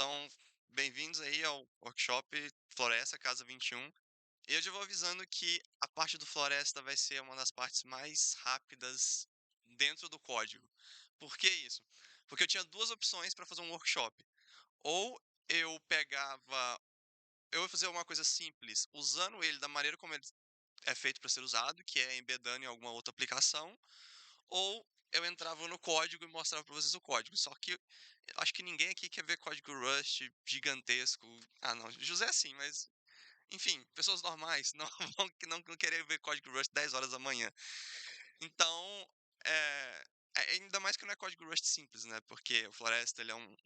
Então, bem-vindos aí ao workshop Floresta Casa 21. E eu já vou avisando que a parte do Floresta vai ser uma das partes mais rápidas dentro do código. Por que isso? Porque eu tinha duas opções para fazer um workshop. Ou eu pegava, eu ia fazer uma coisa simples, usando ele da maneira como ele é feito para ser usado, que é embedando em alguma outra aplicação, ou eu entrava no código e mostrava para vocês o código. Só que eu acho que ninguém aqui quer ver código Rust gigantesco. Ah, não, José sim, mas enfim, pessoas normais não vão querer ver código Rust 10 horas da manhã. Então, ainda mais que não é código Rust simples, né? Porque o Floresta ele é uma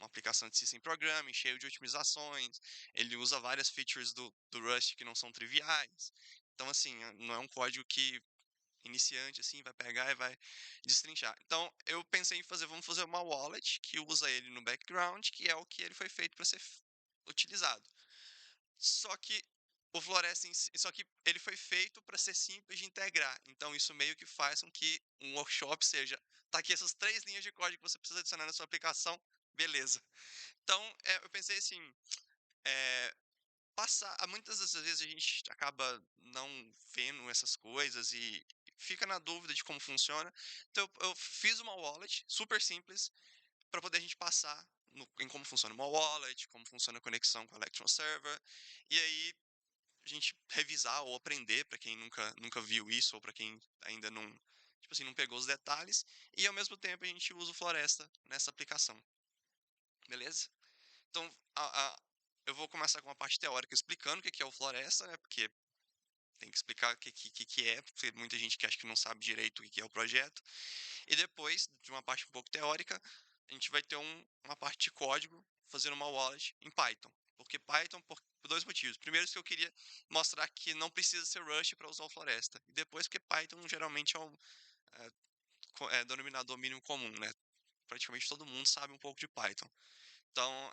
aplicação de System Programming cheio de otimizações. Ele usa várias features do Rust que não são triviais. Então, assim, não é um código que iniciante, assim, vai pegar e vai destrinchar. Então, eu pensei em vamos fazer uma wallet que usa ele no background, que é o que ele foi feito para ser utilizado. Só que o Floresta só que ele foi feito para ser simples de integrar. Então, isso meio que faz com que um workshop seja, tá aqui essas três linhas de código que você precisa adicionar na sua aplicação, beleza. Então, eu pensei assim, é, muitas das vezes a gente acaba não vendo essas coisas e fica na dúvida de como funciona. Então eu fiz uma wallet super simples para poder a gente passar em como funciona uma wallet, como funciona a conexão com o Electron Server, e aí a gente revisar ou aprender para quem nunca viu isso ou para quem ainda não, tipo assim, não pegou os detalhes, e ao mesmo tempo a gente usa o Floresta nessa aplicação. Beleza? Então, eu vou começar com uma parte teórica explicando o que é o Floresta, né? Porque tem que explicar o que é, porque muita gente que acha que não sabe direito o que é o projeto. E depois, de uma parte um pouco teórica, a gente vai ter uma parte de código fazendo uma wallet em Python. Porque Python, por dois motivos. Primeiro, que eu queria mostrar que não precisa ser Rust para usar o Floresta. E depois, porque Python geralmente é, é denominador mínimo comum, né? Praticamente todo mundo sabe um pouco de Python. Então,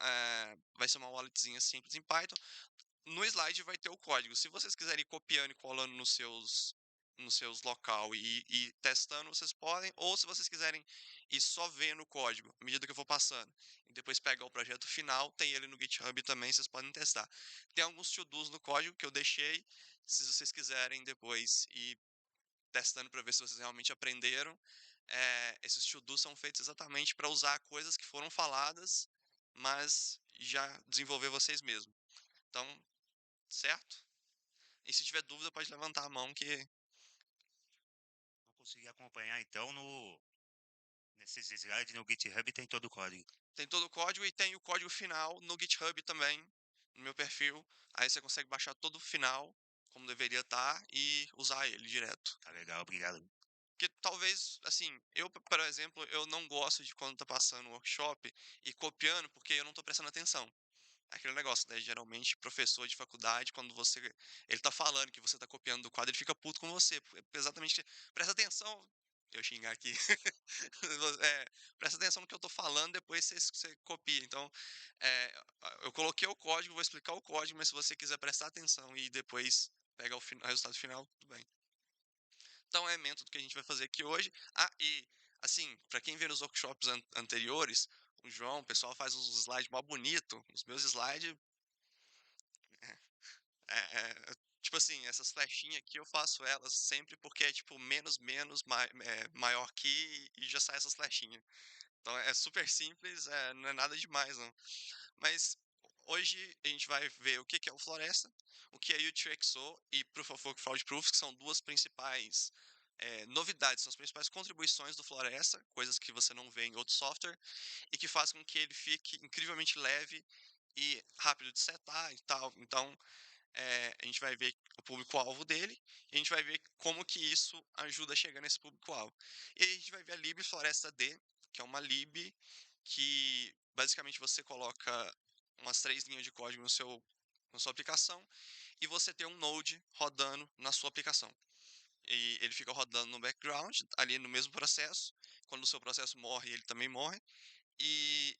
vai ser uma walletzinha simples em Python. No slide vai ter o código. Se vocês quiserem ir copiando e colando nos seus local e testando, vocês podem. Ou se vocês quiserem ir só vendo o código, à medida que eu for passando, e depois pegar o projeto final, tem ele no GitHub também, vocês podem testar. Tem alguns to-dos no código que eu deixei, se vocês quiserem depois ir testando para ver se vocês realmente aprenderam. Esses to-dos são feitos exatamente para usar coisas que foram faladas, mas já desenvolver vocês mesmos. Então, certo? E se tiver dúvida, pode levantar a mão que Vou conseguir acompanhar então no nesses slides no GitHub tem todo o código. tem todo o código e tem o código final no GitHub também, no meu perfil. Aí você consegue baixar todo o final, como deveria estar, e usar ele direto. Tá legal, obrigado. Porque talvez, assim, eu, por exemplo, eu não gosto de quando tá passando o workshop e copiando, porque eu não tô prestando atenção. Aquele negócio, né? Geralmente, professor de faculdade, quando ele tá falando que você tá copiando do quadro, ele fica puto com você. Exatamente. Presta atenção. Eu xingar aqui. É, presta atenção no que eu tô falando, depois você copia. Então, eu coloquei o código, vou explicar o código, mas se você quiser prestar atenção e depois pegar o resultado final, tudo bem. Então, é método que a gente vai fazer aqui hoje. Ah, e, assim, para quem vê nos workshops anteriores, o João, o pessoal faz uns slides mó bonito. Os meus slides tipo assim, essas flechinhas aqui eu faço elas sempre porque é tipo menos, menos, maior que e já sai essas flechinhas. Então é super simples, não é nada demais não. Mas hoje a gente vai ver o que que é o Floresta, o que é UTXO e Proof of Work Fraud Proof, que são duas principais novidades, são as principais contribuições do Floresta, coisas que você não vê em outro software, e que faz com que ele fique incrivelmente leve e rápido de setar e tal. Então, a gente vai ver o público-alvo dele e a gente vai ver como que isso ajuda a chegar nesse público-alvo. E aí a gente vai ver a lib Floresta D, que é uma lib que basicamente você coloca umas três linhas de código na sua aplicação e você tem um Node rodando na sua aplicação. E ele fica rodando no background, ali no mesmo processo. Quando o seu processo morre, ele também morre. E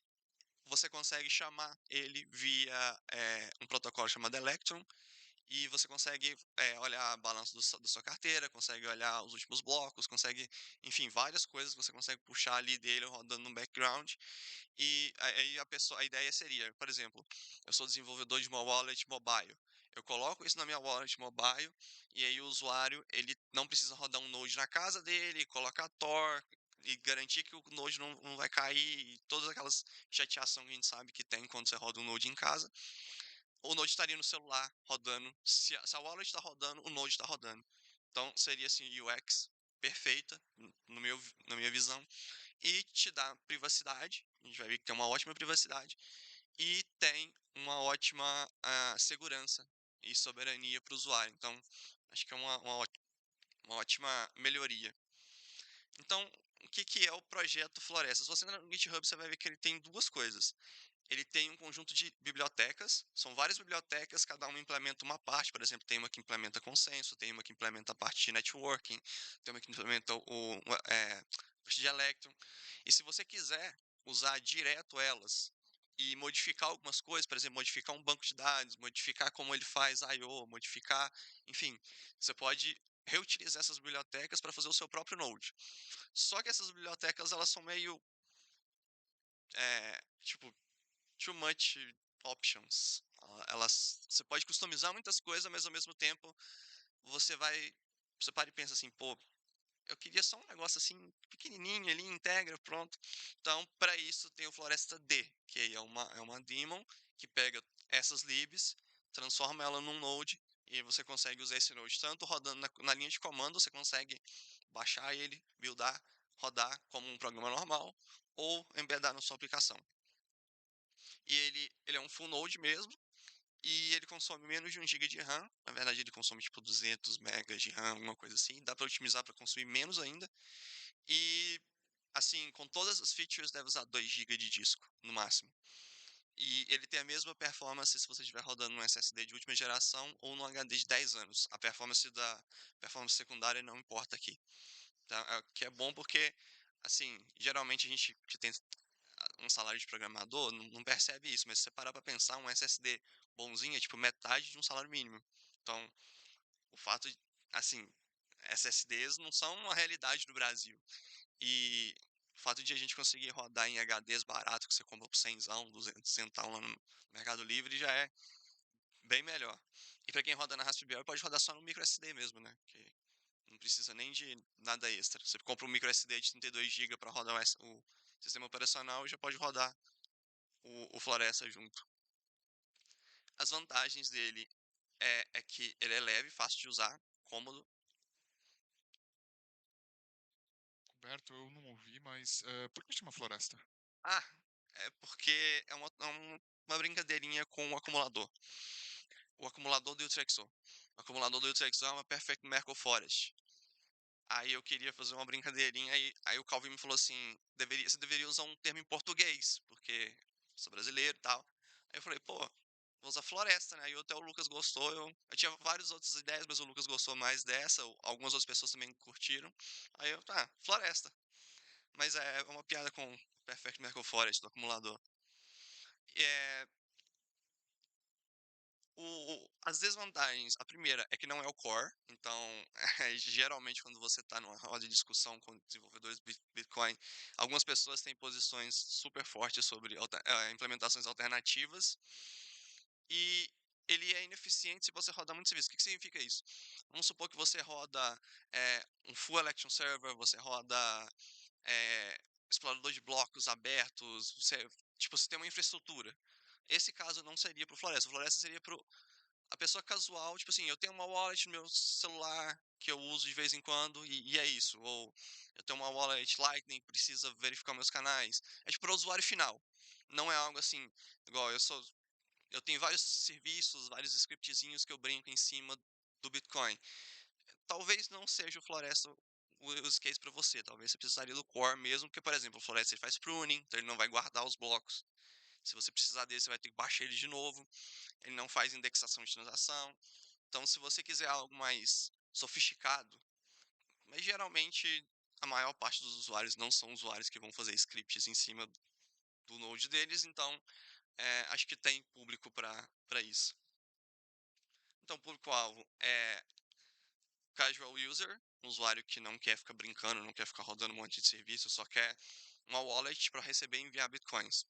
você consegue chamar ele via um protocolo chamado Electron, e você consegue olhar a balanço da sua carteira, consegue olhar os últimos blocos, consegue, enfim, várias coisas você consegue puxar ali dele rodando no background. E aí a ideia seria, por exemplo, eu sou desenvolvedor de uma wallet mobile. Eu coloco isso na minha wallet mobile e aí o usuário ele não precisa rodar um node na casa dele, colocar Tor e garantir que o node não vai cair e todas aquelas chateação que a gente sabe que tem quando você roda um node em casa. O node estaria no celular rodando. Se a wallet está rodando, o node está rodando. Então seria assim UX perfeita no meu, na minha visão e te dá privacidade. A gente vai ver que tem uma ótima privacidade e tem uma ótima segurança e soberania para o usuário. Então, acho que é uma ótima melhoria. Então, o que é o projeto Floresta? Se você entrar no GitHub, você vai ver que ele tem duas coisas. Ele tem um conjunto de bibliotecas, são várias bibliotecas, cada uma implementa uma parte, por exemplo, tem uma que implementa consenso, tem uma que implementa a parte de networking, tem uma que implementa a parte de Electron. E se você quiser usar direto elas e modificar algumas coisas, por exemplo, modificar um banco de dados, modificar como ele faz I/O, modificar, enfim, você pode reutilizar essas bibliotecas para fazer o seu próprio node. Só que essas bibliotecas elas são meio tipo too much options. Você pode customizar muitas coisas, mas ao mesmo tempo você vai, você para e pensa assim, pô, eu queria só um negócio assim pequenininho ali, integra, pronto. Então, para isso tem o Floresta D, que aí é uma daemon que pega essas libs, transforma ela num node e você consegue usar esse node tanto rodando na linha de comando, você consegue baixar ele, buildar, rodar como um programa normal ou embedar na sua aplicação. E ele é um full node mesmo, e ele consome menos de 1 GB de RAM. Na verdade, ele consome tipo 200 megas de RAM, alguma coisa assim. Dá para otimizar para consumir menos ainda. E, assim, com todas as features, deve usar 2 GB de disco, no máximo. E ele tem a mesma performance se você estiver rodando no SSD de última geração ou no HD de 10 anos. A performance secundária não importa aqui. Tá? Que é bom porque, assim, geralmente a gente que tem um salário de programador não percebe isso, mas se você parar para pensar, um SSD bonzinho é tipo metade de um salário mínimo. Então, o fato de, assim, SSDs não são uma realidade no Brasil. E o fato de a gente conseguir rodar em HDs baratos, que você compra por 100, 200 centavos lá no Mercado Livre, já é bem melhor. E para quem roda na Raspberry, pode rodar só no micro SD mesmo, né? Que não precisa nem de nada extra. Você compra um micro SD de 32 GB para rodar o sistema operacional e já pode rodar o Floresta junto. As vantagens dele é que ele é leve, fácil de usar, cômodo. Roberto, eu não ouvi, mas por que chama floresta? Ah, é porque é uma brincadeirinha com o acumulador. O acumulador do Utrecht. O acumulador do Utrecht é uma Perfect Merkle Forest. Aí eu queria fazer uma brincadeirinha, aí o Calvin me falou assim, você deveria usar um termo em português, porque sou brasileiro e tal. Aí eu falei, pô, vou usar floresta, né? Aí até o Lucas gostou, eu tinha várias outras ideias, mas o Lucas gostou mais dessa, algumas outras pessoas também curtiram. Aí eu, floresta. Mas é uma piada com Perfect Merkle Forest do acumulador. É, as desvantagens, a primeira é que não é o core, então geralmente quando você está numa roda de discussão com desenvolvedores de Bitcoin, algumas pessoas têm posições super fortes sobre implementações alternativas e ele é ineficiente se você rodar muito serviço. O que significa isso? Vamos supor que você roda um full election server, você roda explorador de blocos abertos, você tem uma infraestrutura. Esse caso não seria para o Floresta. O Floresta seria para a pessoa casual, tipo assim, eu tenho uma wallet no meu celular que eu uso de vez em quando e é isso. Ou eu tenho uma wallet Lightning, precisa verificar meus canais. É tipo para o usuário final. Não é algo assim, igual eu tenho vários serviços, vários scriptzinhos que eu brinco em cima do Bitcoin. Talvez não seja o Floresta o use case para você. Talvez você precisaria do core mesmo, porque, por exemplo, o Floresta ele faz pruning, então ele não vai guardar os blocos. Se você precisar dele, você vai ter que baixar ele de novo. Ele não faz indexação de transação. Então, se você quiser algo mais sofisticado, mas geralmente a maior parte dos usuários não são usuários que vão fazer scripts em cima do node deles, então acho que tem público para isso. Então, o público-alvo é casual user, um usuário que não quer ficar brincando, não quer ficar rodando um monte de serviço, só quer uma wallet para receber e enviar bitcoins.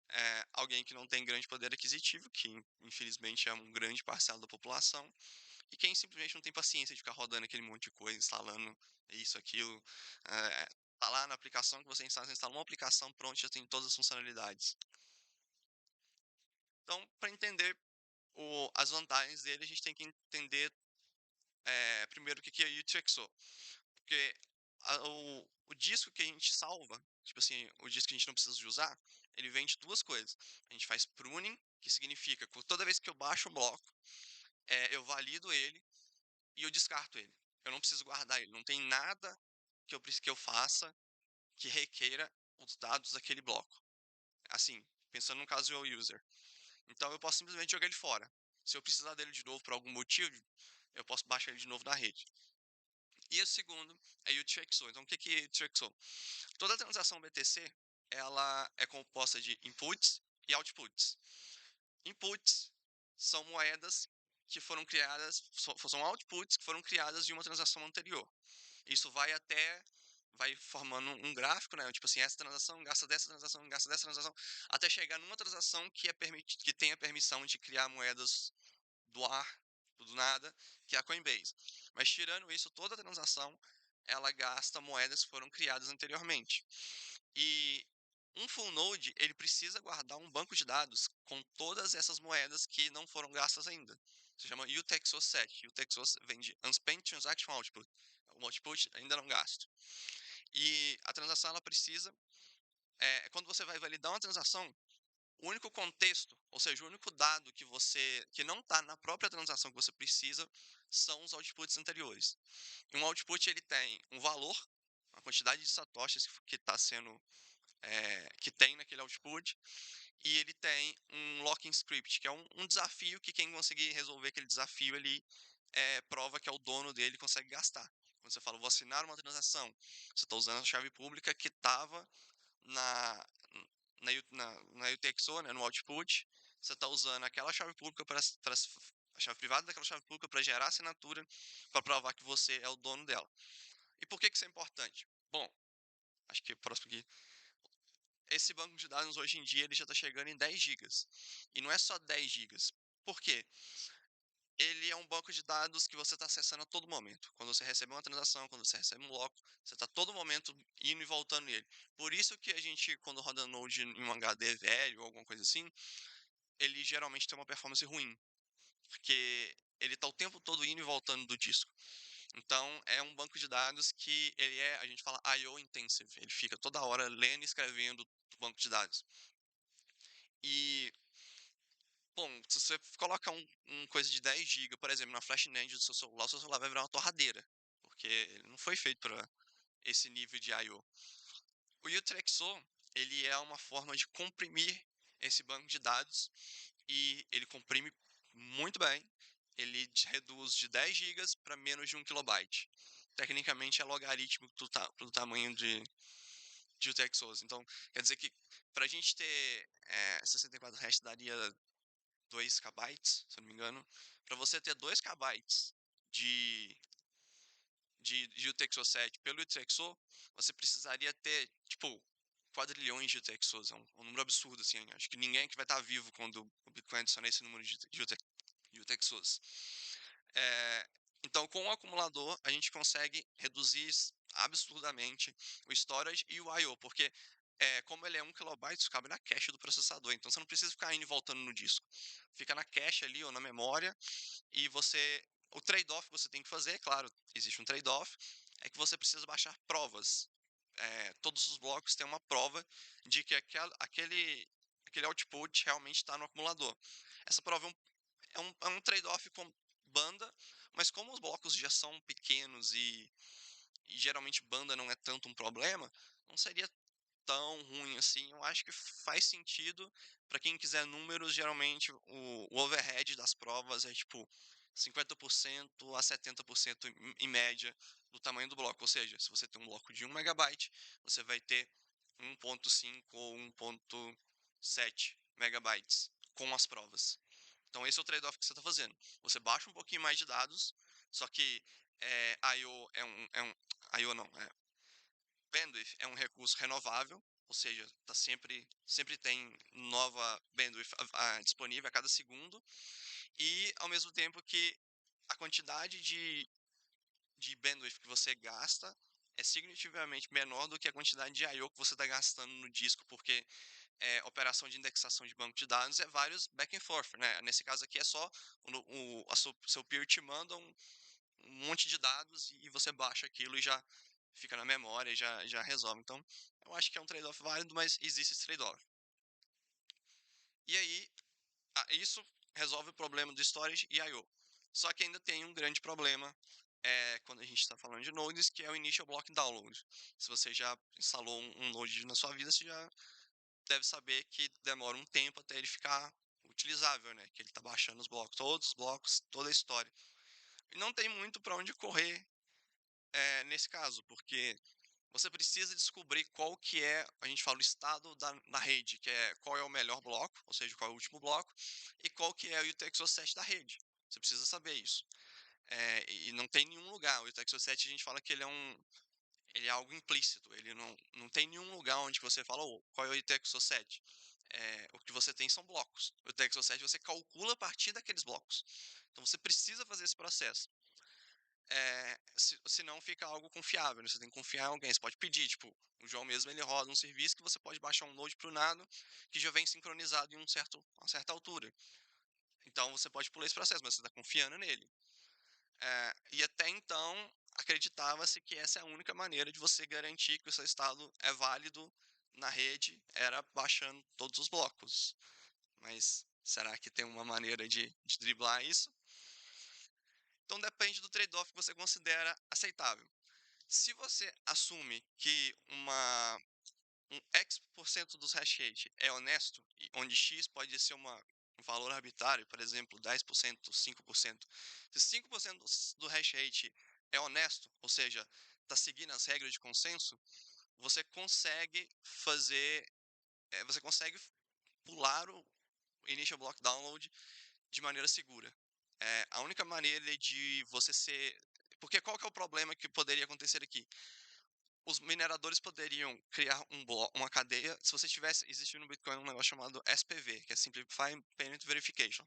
É alguém que não tem grande poder aquisitivo, que infelizmente é um grande parcela da população, e quem simplesmente não tem paciência de ficar rodando aquele monte de coisa, instalando isso, aquilo. Tá lá na aplicação que você instala uma aplicação, pronto, já tem todas as funcionalidades. Então, para entender as vantagens dele, a gente tem que entender primeiro o que é UTXO. Porque o disco que a gente salva, tipo assim, o disco que a gente não precisa de usar, ele vem de duas coisas. A gente faz pruning, que significa que toda vez que eu baixo um bloco, eu valido ele e eu descarto ele. Eu não preciso guardar ele. Não tem nada que eu faça que requeira os dados daquele bloco. Assim, pensando no caso do user. Então eu posso simplesmente jogar ele fora. Se eu precisar dele de novo por algum motivo, eu posso baixar ele de novo na rede. E o segundo é o UTXO. Então o que é UTXO? Toda transação BTC ela é composta de inputs e outputs. Inputs são moedas que foram criadas, são outputs que foram criadas de uma transação anterior. Isso vai formando um gráfico, né? Tipo assim, essa transação gasta dessa transação, gasta dessa transação, até chegar numa transação que tenha permissão de criar moedas do ar, do nada, que é a Coinbase. Mas tirando isso, toda transação ela gasta moedas que foram criadas anteriormente. E um full node, ele precisa guardar um banco de dados com todas essas moedas que não foram gastas ainda. Se chama UTXO7. UTXO vem de Unspent Transaction Output. O output ainda não gasto. E a transação, ela precisa... quando você vai validar uma transação, o único contexto, ou seja, o único dado que não está na própria transação que você precisa, são os outputs anteriores. E um output, ele tem um valor, a quantidade de satoshis que está sendo que tem naquele output, e ele tem um locking script, que é um desafio que quem conseguir resolver aquele desafio, ele prova que é o dono dele e consegue gastar. Quando você fala, vou assinar uma transação, você está usando a chave pública que estava na UTXO, né, no output, você está usando aquela chave pública a chave privada daquela chave pública para gerar assinatura, para provar que você é o dono dela. E por que isso é importante? Bom, acho que o próximo aqui. Esse banco de dados hoje em dia ele já está chegando em 10 gigas. E não é só 10 gigas. Por quê? Ele é um banco de dados que você está acessando a todo momento. Quando você recebe uma transação, quando você recebe um bloco, você está a todo momento indo e voltando nele. Por isso que a gente, quando roda Node em um HD velho ou alguma coisa assim, ele geralmente tem uma performance ruim. Porque ele está o tempo todo indo e voltando do disco. Então, é um banco de dados que a gente fala I/O intensive. Ele fica toda hora lendo e escrevendo do banco de dados. E, bom, se você coloca um coisa de 10 GB, por exemplo, na flash NAND do seu celular vai virar uma torradeira. Porque ele não foi feito para esse nível de I/O. O UTXO, ele é uma forma de comprimir esse banco de dados e ele comprime muito bem. Ele reduz de 10 GB para menos de 1 KB. Tecnicamente é logarítmico do tamanho de UTXOs. Então, quer dizer que para a gente ter 64 hash daria 2 KB, se eu não me engano. Para você ter 2 KB de UTXO7 pelo UTXO, você precisaria ter, tipo, quadrilhões de UTXOs. É um número absurdo, assim. Acho que ninguém que vai estar vivo quando o Bitcoin adicionar esse número de UTXOs. Então, com o acumulador, a gente consegue reduzir absurdamente o storage e o I/O, porque como ele é 1 KB, isso cabe na cache do processador. Então, você não precisa ficar indo e voltando no disco. Fica na cache ali ou na memória e o trade-off que você tem que fazer, claro, existe um trade-off, é que você precisa baixar provas. Todos os blocos têm uma prova de que aquele output realmente está no acumulador. Essa prova é um trade-off com banda, mas como os blocos já são pequenos e geralmente banda não é tanto um problema, não seria tão ruim assim. Eu acho que faz sentido para quem quiser números. Geralmente o overhead das provas é tipo 50% a 70% em média do tamanho do bloco. Ou seja, se você tem um bloco de 1 megabyte, você vai ter 1.5 ou 1.7 megabytes com as provas. Então esse é o trade-off que você está fazendo. Você baixa um pouquinho mais de dados, só que I/O I/O não, bandwidth é um recurso renovável, ou seja, sempre tem nova bandwidth disponível a cada segundo, e ao mesmo tempo que a quantidade de bandwidth que você gasta é significativamente menor do que a quantidade de I/O que você está gastando no disco, porque operação de indexação de banco de dados é vários back and forth, né? Nesse caso aqui é só seu peer te manda um monte de dados e você baixa aquilo e já fica na memória e já resolve. Então, eu acho que é um trade-off válido, mas existe esse trade-off. E aí, isso resolve o problema do storage e I/O. Só que ainda tem um grande problema quando a gente está falando de nodes, que é o initial block download. Se você já instalou um node na sua vida, você já deve saber que demora um tempo até ele ficar utilizável, né? Que ele está baixando os blocos, todos os blocos, toda a história. E não tem muito para onde correr nesse caso, porque você precisa descobrir qual que é, a gente fala, o estado da rede, que é qual é o melhor bloco, ou seja, qual é o último bloco, e qual que é o UTXO7 da rede. Você precisa saber isso. E não tem nenhum lugar. O UTXO7 a gente fala que ele é algo implícito. Ele não tem nenhum lugar onde você fala qual é o UTXO7. O que você tem são blocos. O UTXO7 você calcula a partir daqueles blocos. Então você precisa fazer esse processo. Senão fica algo confiável, né? Você tem que confiar em alguém. Você pode pedir, tipo, o João mesmo ele roda um serviço que você pode baixar um node pro nado que já vem sincronizado em uma certa altura. Então você pode pular esse processo, mas você está confiando nele. E até então acreditava-se que essa é a única maneira de você garantir que o seu estado é válido na rede, era baixando todos os blocos. Mas será que tem uma maneira de driblar isso? Então depende do trade-off que você considera aceitável. Se você assume que um X% dos hash rate é honesto, onde X pode ser um valor arbitrário, por exemplo, 10%, 5%. Se 5% do hash rate é honesto, ou seja, está seguindo as regras de consenso, você consegue você consegue pular o initial block download de maneira segura. A única maneira de você ser... Porque qual que é o problema que poderia acontecer aqui? Os mineradores poderiam criar uma cadeia, se você tivesse, existe no Bitcoin um negócio chamado SPV, que é Simplified Payment Verification,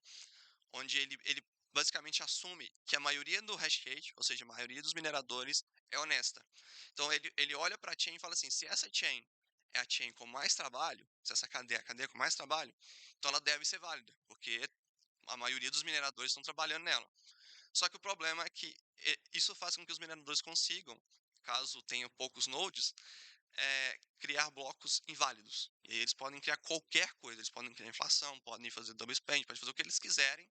onde ele basicamente assume que a maioria do hash rate, ou seja, a maioria dos mineradores, é honesta. Então ele olha para a chain e fala assim, se essa chain é a chain com mais trabalho, se essa cadeia é a cadeia com mais trabalho, então ela deve ser válida, porque a maioria dos mineradores estão trabalhando nela. Só que o problema é que isso faz com que os mineradores consigam, caso tenham poucos nodes, criar blocos inválidos. E aí eles podem criar qualquer coisa. Eles podem criar inflação, podem fazer double spend, podem fazer o que eles quiserem,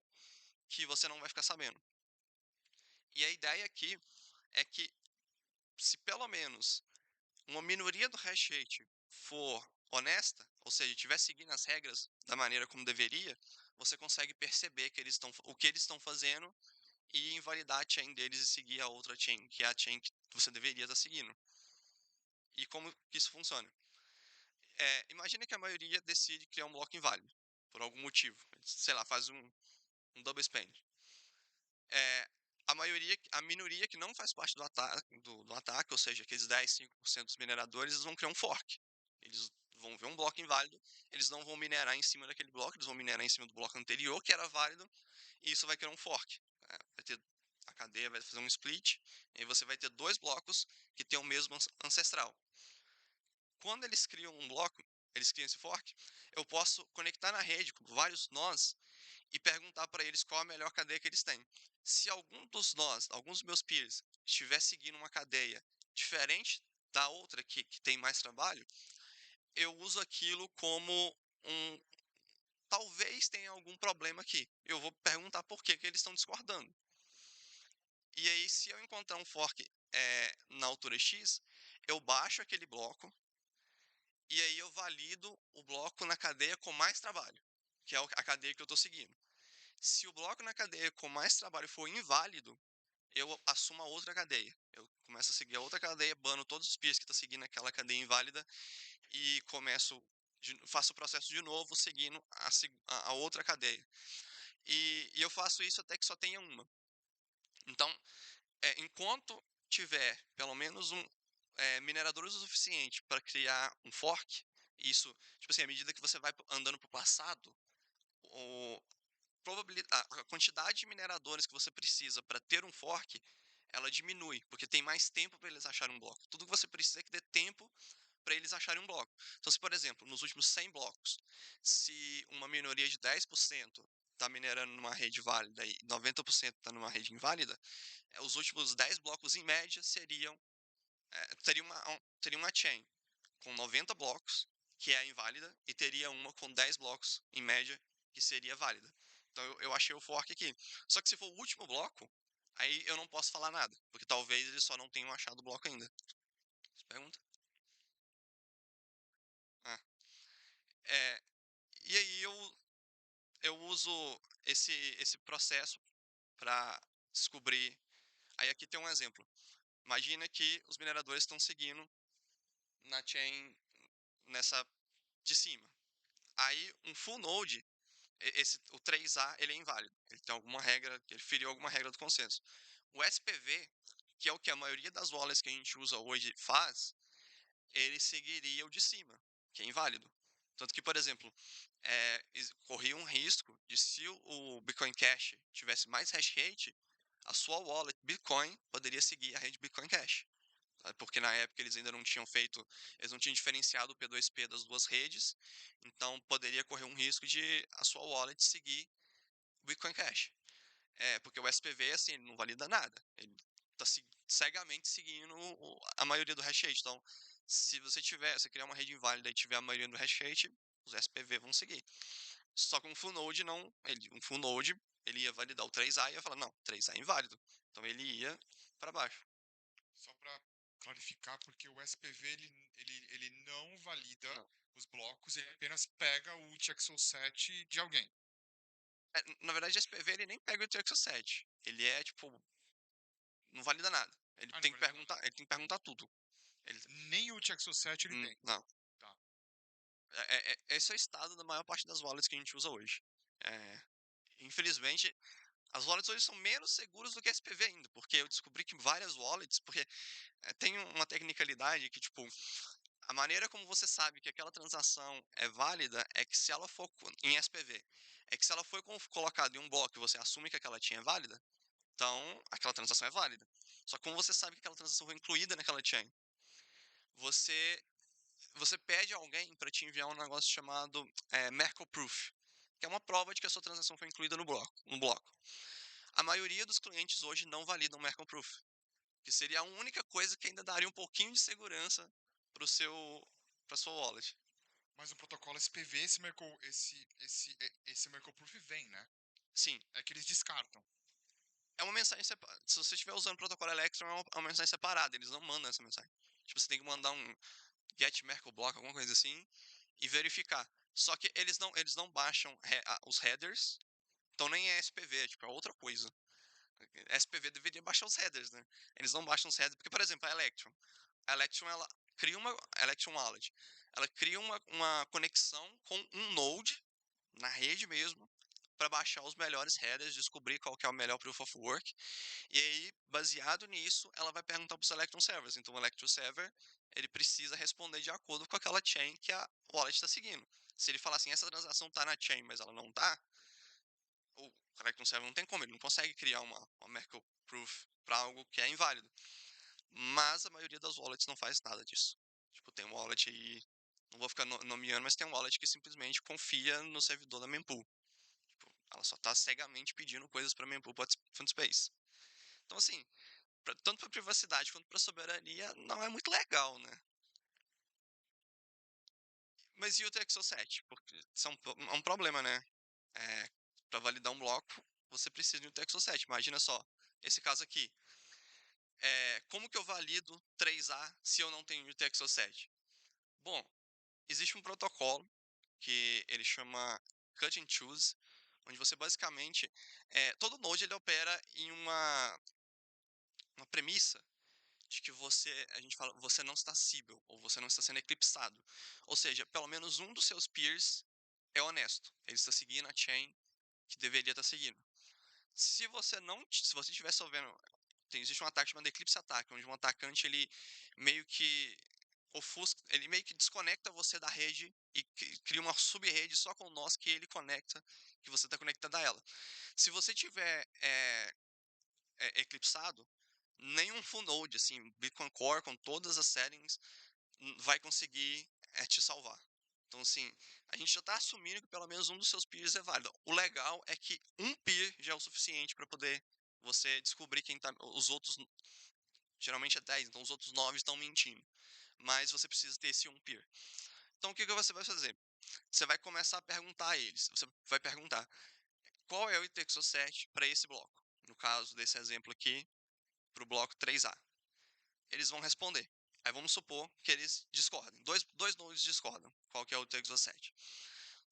que você não vai ficar sabendo. E a ideia aqui é que, se pelo menos uma minoria do hash rate for honesta, ou seja, estiver seguindo as regras da maneira como deveria, você consegue perceber que o que eles estão fazendo e invalidar a chain deles e seguir a outra chain, que é a chain que você deveria estar seguindo. E como que isso funciona? Imagina que a maioria decide criar um bloco inválido, por algum motivo. Sei lá, faz um double spend. A minoria que não faz parte do ataque, ou seja, aqueles 10, 5% dos mineradores, eles vão criar um fork. Eles vão ver um bloco inválido, eles não vão minerar em cima daquele bloco, eles vão minerar em cima do bloco anterior, que era válido, e isso vai criar um fork. A cadeia vai fazer um split, e você vai ter dois blocos que têm o mesmo ancestral. Quando eles criam um bloco, eles criam esse fork, eu posso conectar na rede com vários nós e perguntar para eles qual a melhor cadeia que eles têm. Se algum dos nós, alguns dos meus peers, estiver seguindo uma cadeia diferente da outra que tem mais trabalho, eu uso aquilo como um... Talvez tenha algum problema aqui. Eu vou perguntar por que eles estão discordando. E aí, se eu encontrar um fork na altura X, eu baixo aquele bloco, e aí eu valido o bloco na cadeia com mais trabalho, que é a cadeia que eu estou seguindo. Se o bloco na cadeia com mais trabalho for inválido, eu assumo a outra cadeia. Eu começo a seguir a outra cadeia, bano todos os peers que estão seguindo aquela cadeia inválida e faço o processo de novo seguindo a outra cadeia. E eu faço isso até que só tenha uma. Então, enquanto tiver pelo menos mineradores o suficiente para criar um fork, isso, tipo assim, à medida que você vai andando para o passado, o, a quantidade de mineradores que você precisa para ter um fork, ela diminui, porque tem mais tempo para eles acharem um bloco. Tudo que você precisa é que dê tempo para eles acharem um bloco. Então, se, por exemplo, nos últimos 100 blocos, se uma minoria de 10% está minerando numa rede válida e 90% está numa rede inválida, os últimos 10 blocos, em média, teria uma chain com 90 blocos, que é inválida, e teria uma com 10 blocos, em média, que seria válida. Então eu achei o fork aqui. Só que se for o último bloco, aí eu não posso falar nada, porque talvez eles só não tenham achado o bloco ainda. Você pergunta? Ah. E aí eu uso esse processo para descobrir. Aí aqui tem um exemplo. Imagina que os mineradores estão seguindo na chain nessa de cima. Aí um full node, o 3A, ele é inválido. Ele tem alguma regra, ele feriu alguma regra do consenso. O SPV, que é o que a maioria das wallets que a gente usa hoje faz, ele seguiria o de cima, que é inválido. Tanto que, por exemplo, corria um risco de, se o Bitcoin Cash tivesse mais hash rate, a sua wallet Bitcoin poderia seguir a rede Bitcoin Cash. Porque na época eles ainda não tinham feito, eles não tinham diferenciado o P2P das duas redes, então poderia correr um risco de a sua wallet seguir o Bitcoin Cash. Porque o SPV, assim, ele não valida nada. Ele está cegamente seguindo a maioria do hash rate. Então, se você criar uma rede inválida e tiver a maioria do hash rate, os SPV vão seguir. Só que um full node não, um full node, ele ia validar o 3A e ia falar, não, 3A é inválido. Então ele ia para baixo. Só para clarificar, porque o SPV ele não valida Não. os blocos, ele apenas pega o UTXO7 de alguém. Na verdade, o SPV ele nem pega o UTXO7. Ele é, tipo, não valida nada. Ele Ah, não tem que valida nada. perguntar, ele tem que perguntar tudo. Ele, Nem o UTXO7 ele tem. não. Tá. Esse é o estado da maior parte das wallets que a gente usa hoje. Infelizmente, as wallets hoje são menos seguras do que SPV ainda, porque eu descobri que várias wallets, porque tem uma tecnicalidade que, tipo, a maneira como você sabe que aquela transação é válida é que se ela for em SPV, é que se ela foi colocada em um bloco e você assume que aquela chain é válida, então aquela transação é válida. Só que como você sabe que aquela transação foi incluída naquela chain, você você pede a alguém para te enviar um negócio chamado Merkle Proof, que é uma prova de que a sua transação foi incluída no bloco. A maioria dos clientes hoje não validam Merkle Proof, que seria a única coisa que ainda daria um pouquinho de segurança para sua wallet. Mas no protocolo SPV, esse Merkle Proof vem, né? Sim, É que eles descartam. é uma mensagem separada. Se você estiver usando o protocolo Electron, é uma mensagem separada. Eles não mandam essa mensagem. Tipo, você tem que mandar um get Merkle block, alguma coisa assim, e verificar. Só que eles não baixam os headers, então nem é SPV, tipo, é outra coisa. SPV deveria baixar os headers, né? Eles não baixam os headers, porque, por exemplo, a Electron, ela cria uma Electron Wallet, ela cria uma conexão com um node na rede mesmo, para baixar os melhores headers, descobrir qual que é o melhor proof of work, e aí, baseado nisso, ela vai perguntar para os Electron Servers. Então, o Electron Server, ele precisa responder de acordo com aquela chain que a wallet está seguindo. Se ele falar assim, essa transação está na chain, mas ela não está, o Electron Server não tem como, ele não consegue criar uma Merkle Proof para algo que é inválido. Mas a maioria das wallets não faz nada disso. Tipo, tem um wallet aí, não vou ficar nomeando, mas tem um wallet que simplesmente confia no servidor da mempool. Tipo, ela só está cegamente pedindo coisas para mempool Fundspace. Então, assim, tanto para privacidade quanto para soberania, não é muito legal, né? Mas e o TXO7? Porque é um problema, né? Para validar um bloco, você precisa de um TXO7. Imagina só, esse caso aqui. Como que eu valido 3A se eu não tenho o TXO7? Bom, existe um protocolo que ele chama Cut and Choose, onde você basicamente, todo node ele opera em uma premissa de que a gente fala, você não está cível, ou você não está sendo eclipsado. Ou seja, pelo menos um dos seus peers é honesto. Ele está seguindo a chain que deveria estar seguindo. Se você estiver sofrendo, existe um ataque chamado Eclipse Attack, onde um atacante ele meio que ele meio que desconecta você da rede e cria uma sub-rede só com nós que ele conecta, que você está conectado a ela. Se você tiver eclipsado, nenhum full node, assim, Bitcoin Core com todas as settings vai conseguir te salvar. Então, assim, a gente já está assumindo que pelo menos um dos seus peers é válido. O legal é que um peer já é o suficiente para poder você descobrir quem tá. Os outros, geralmente é 10, então os outros 9 estão mentindo. Mas você precisa ter esse um peer. Então, o que você vai fazer? Você vai começar a perguntar a eles. Você vai perguntar qual é o ITXO7 para esse bloco. No caso desse exemplo aqui, para o bloco 3A. Eles vão responder. Aí vamos supor que eles discordem. Dois nodes discordam. Qual que é o ITXO7?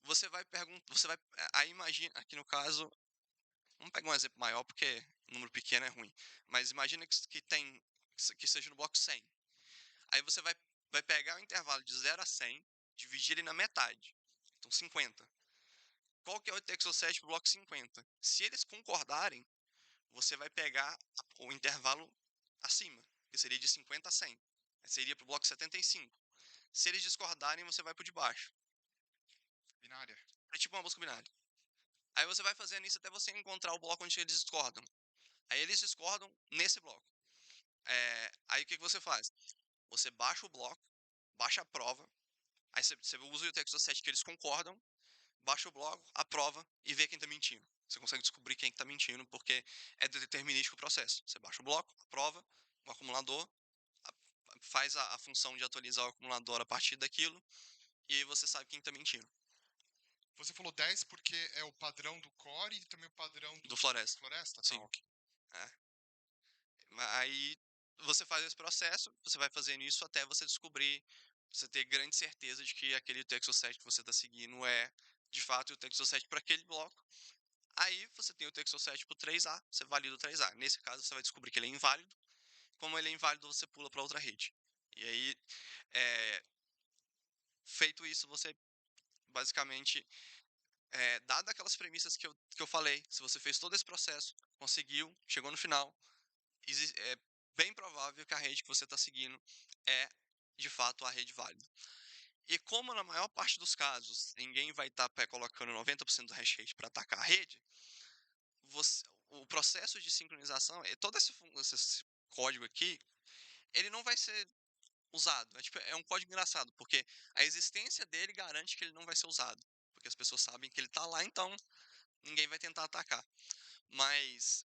Você vai perguntar. Aí imagina, aqui no caso. Vamos pegar um exemplo maior, porque número pequeno é ruim. Mas imagina que seja no bloco 100. Aí você vai pegar o intervalo de 0 a 100, dividir ele na metade. Então 50. Qual que é o ITXO7 para o bloco 50? Se eles concordarem, você vai pegar o intervalo acima, que seria de 50 a 100. Seria para o bloco 75. Se eles discordarem, você vai para o de baixo. Binária. É tipo uma busca binária. Aí você vai fazendo isso até você encontrar o bloco onde eles discordam. Aí eles discordam nesse bloco. Aí o que você faz? Você baixa o bloco, baixa a prova, aí você usa o texto 7 que eles concordam, baixa o bloco, aprova e vê quem está mentindo. Você consegue descobrir quem está mentindo, porque é determinístico o processo. Você baixa o bloco, aprova, o acumulador, faz a função de atualizar o acumulador a partir daquilo, e aí você sabe quem está mentindo. Você falou 10 porque é o padrão do core e também o padrão Do Floresta. Floresta? Sim. Tá, ok. Aí você faz esse processo, você vai fazendo isso até você descobrir, você ter grande certeza de que aquele texto 7 que você está seguindo é, de fato, o texto 7 para aquele bloco. Aí você tem o texto 7 para o 3A, você valida o 3A. Nesse caso, você vai descobrir que ele é inválido. Como ele é inválido, você pula para outra rede. E aí, feito isso, você basicamente, dado aquelas premissas que eu falei, se você fez todo esse processo, conseguiu, chegou no final, é bem provável que a rede que você está seguindo é, de fato, a rede válida. E como na maior parte dos casos ninguém vai estar colocando 90% do hash rate para atacar a rede, o processo de sincronização, todo esse código aqui, ele não vai ser usado. É um código engraçado, porque a existência dele garante que ele não vai ser usado. Porque as pessoas sabem que ele está lá, então ninguém vai tentar atacar. Mas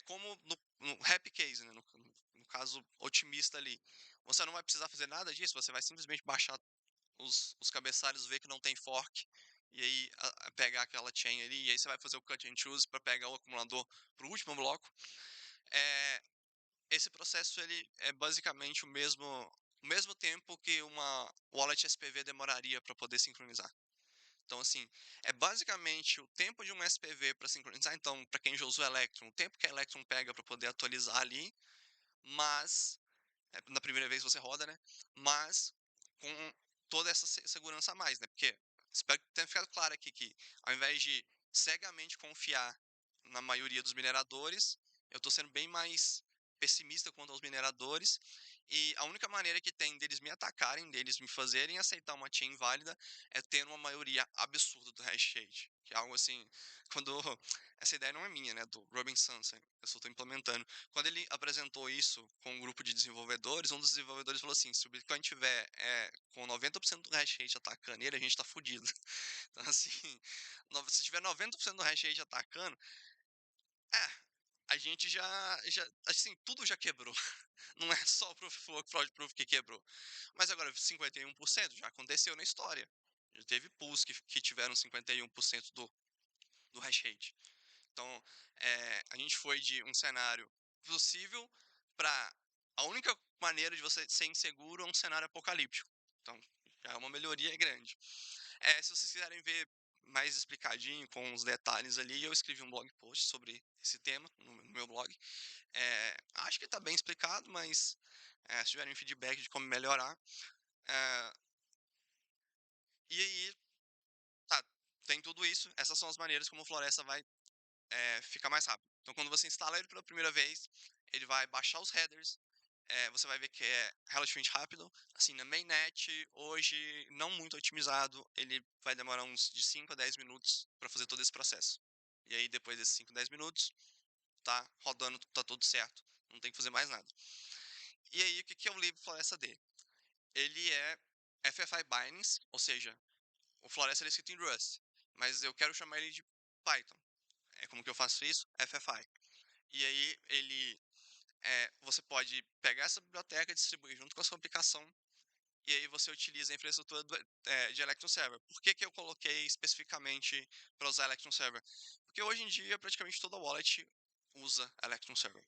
como no happy case, né, no caso otimista ali, você não vai precisar fazer nada disso, você vai simplesmente baixar os cabeçalhos, ver que não tem fork, e aí pegar aquela chain ali, e aí você vai fazer o cut and choose para pegar o acumulador para o último bloco. Esse processo ele é basicamente o mesmo tempo que uma wallet SPV demoraria para poder sincronizar. Então, assim, é basicamente o tempo de um SPV para sincronizar. Então, para quem já usou Electron, o tempo que a Electron pega para poder atualizar ali, mas na primeira vez você roda, né? Mas com toda essa segurança a mais, né? Porque espero que tenha ficado claro aqui que ao invés de cegamente confiar na maioria dos mineradores, eu estou sendo bem mais pessimista quanto aos mineradores, e a única maneira que tem deles me atacarem, deles me fazerem aceitar uma chain válida, é tendo uma maioria absurda do hash rate, que é algo assim, quando essa ideia não é minha, né, do Robin Sanson, eu só estou implementando. Quando ele apresentou isso com um grupo de desenvolvedores, um dos desenvolvedores falou assim, se o Bitcoin tiver com 90% do hash rate atacando ele, a gente está fudido. Então, assim, se tiver 90% do hash rate atacando, a gente assim, tudo já quebrou. Não é só o Proof of Work, Fraud Proof que quebrou. Mas agora, 51% já aconteceu na história. Já teve pools que tiveram 51% do hash rate. Então, a gente foi de um cenário possível para a única maneira de você ser inseguro é um cenário apocalíptico. Então, já é uma melhoria grande. Se vocês quiserem ver mais explicadinho, com os detalhes ali, eu escrevi um blog post sobre esse tema no meu blog. Acho que está bem explicado, mas se tiverem feedback de como melhorar. E aí, tá, tem tudo isso. Essas são as maneiras como o Floresta vai ficar mais rápido. Então, quando você instala ele pela primeira vez, ele vai baixar os headers. Você vai ver que é relativamente rápido. Assim, na mainnet, hoje, não muito otimizado, ele vai demorar uns de 5 a 10 minutos para fazer todo esse processo. E aí, depois desses 5 a 10 minutos, tá rodando, tá tudo certo. Não tem que fazer mais nada. E aí, o que é o libfloresta D? Ele é FFI Bindings, ou seja, o Floresta ele é escrito em Rust, mas eu quero chamar ele de Python. Como que eu faço isso? FFI. E aí, você pode pegar essa biblioteca, distribuir junto com a sua aplicação, e aí você utiliza a infraestrutura de Electron Server. Por que eu coloquei especificamente para usar Electron Server? Porque hoje em dia, praticamente toda wallet usa Electron Server.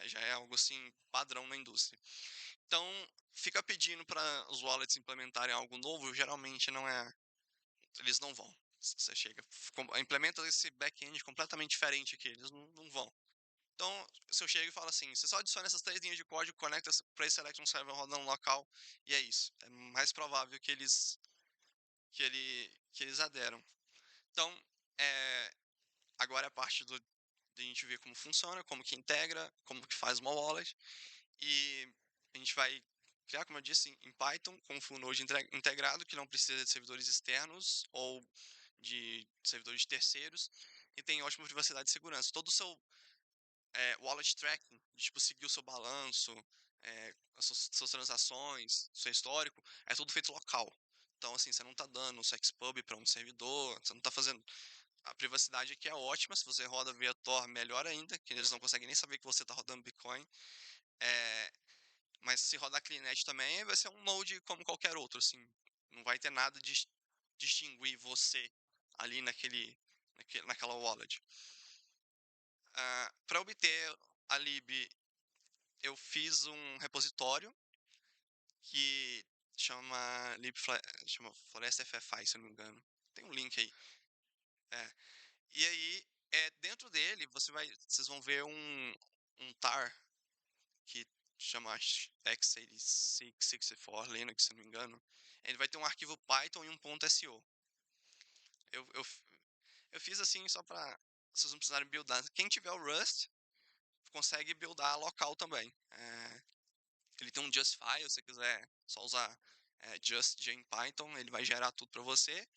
Já é algo assim padrão na indústria. Então, fica pedindo para os wallets implementarem algo novo, geralmente não é. Eles não vão. Você chega, implementa esse back-end completamente diferente aqui, eles não vão. Então, se eu chego e falo assim, você só adiciona essas 3 linhas de código, conecta para esse Electron Server rodando local, e é isso. É mais provável que eles aderam. Então, agora é a parte de a gente ver como funciona, como que integra, como que faz uma wallet, e a gente vai criar, como eu disse, em Python, com um full node integrado, que não precisa de servidores externos ou de servidores terceiros, e tem ótima privacidade e segurança. Todo o seu wallet tracking, de, tipo, seguir o seu balanço, as suas transações, seu histórico, é tudo feito local. Então, assim, você não está dando o sexpub para um servidor, você não está fazendo. A privacidade aqui é ótima, se você roda via Tor, melhor ainda, que eles não conseguem nem saber que você está rodando Bitcoin. Mas se rodar CleanNet também, vai ser um node como qualquer outro, assim. Não vai ter nada de distinguir você ali naquela wallet. Para obter a lib, eu fiz um repositório que chama Floresta FFI, se eu não me engano. Tem um link aí. E aí, dentro dele, vocês vão ver um tar que chama x86-64 Linux, se não me engano. Ele vai ter um arquivo Python e um .so. Eu, eu, eu fiz assim só para vocês não precisarem buildar. Quem tiver o Rust, consegue buildar local também. Ele tem um just file, se você quiser só usar just em Python, ele vai gerar tudo para você.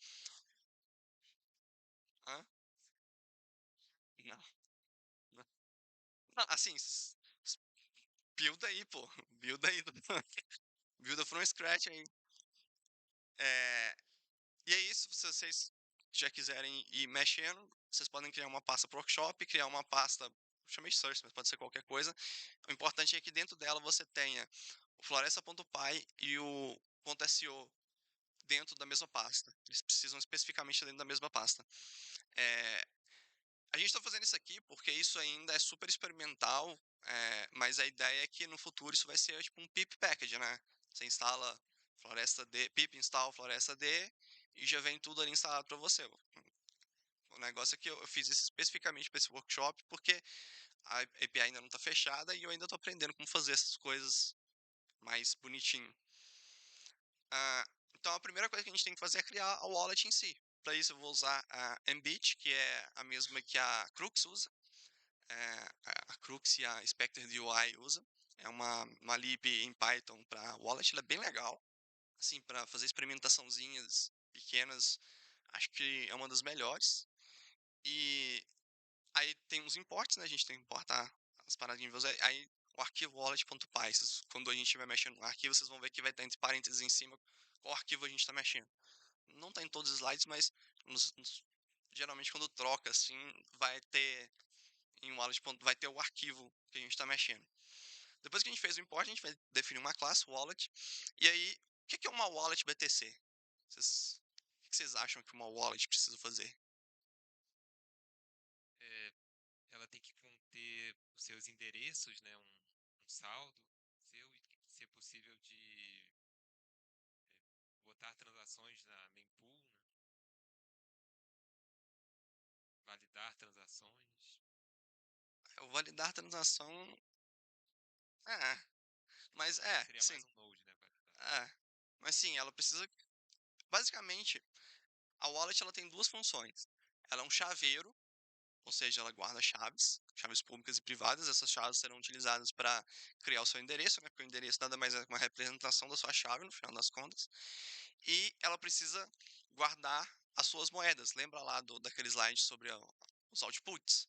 Hã? Não, não. Não, assim, builda aí, pô. Builda aí. Builda from scratch aí. E é isso, se vocês já quiserem ir mexendo, vocês podem criar uma pasta pro workshop, criar uma pasta, eu chamei de source, mas pode ser qualquer coisa. O importante é que dentro dela você tenha o floresta.py e o .so dentro da mesma pasta. Eles precisam especificamente dentro da mesma pasta. A gente está fazendo isso aqui porque isso ainda é super experimental, mas a ideia é que no futuro isso vai ser tipo um pip package, né? Você instala Floresta D, pip install Floresta D e já vem tudo ali instalado para você. O negócio é que eu fiz isso especificamente para esse workshop porque a API ainda não está fechada e eu ainda estou aprendendo como fazer essas coisas mais bonitinho. Então a primeira coisa que a gente tem que fazer é criar a wallet em si. Para isso eu vou usar a Mbit, que é a mesma que a Crux usa. A Crux e a Spectre UI usa. É uma lib em Python para wallet, ela é bem legal. Assim, para fazer experimentaçãozinhas pequenas, acho que é uma das melhores. E aí tem uns imports, né? A gente tem que importar as paradinhas. Aí o arquivo wallet.py, quando a gente estiver mexendo no arquivo, vocês vão ver que vai estar entre parênteses em cima qual arquivo a gente está mexendo. Não está em todos os slides, mas geralmente quando troca assim, vai ter em wallet, vai ter o arquivo que a gente está mexendo. Depois que a gente fez o import, a gente vai definir uma classe wallet. E aí, o que é uma wallet BTC? O que vocês acham que uma wallet precisa fazer? Ela tem que conter os seus endereços, né, um saldo seu e ser possível de botar transações na mempool, né, validar transações. O validar transação. Mas Seria sim. mais um node, né, validar. Mas sim, ela precisa. Basicamente, A wallet ela tem duas funções. Ela é um chaveiro, ou seja, ela guarda chaves públicas e privadas. Essas chaves serão utilizadas para criar o seu endereço, né? Porque o endereço nada mais é que uma representação da sua chave, no final das contas. E ela precisa guardar as suas moedas. Lembra lá daquele slide sobre os outputs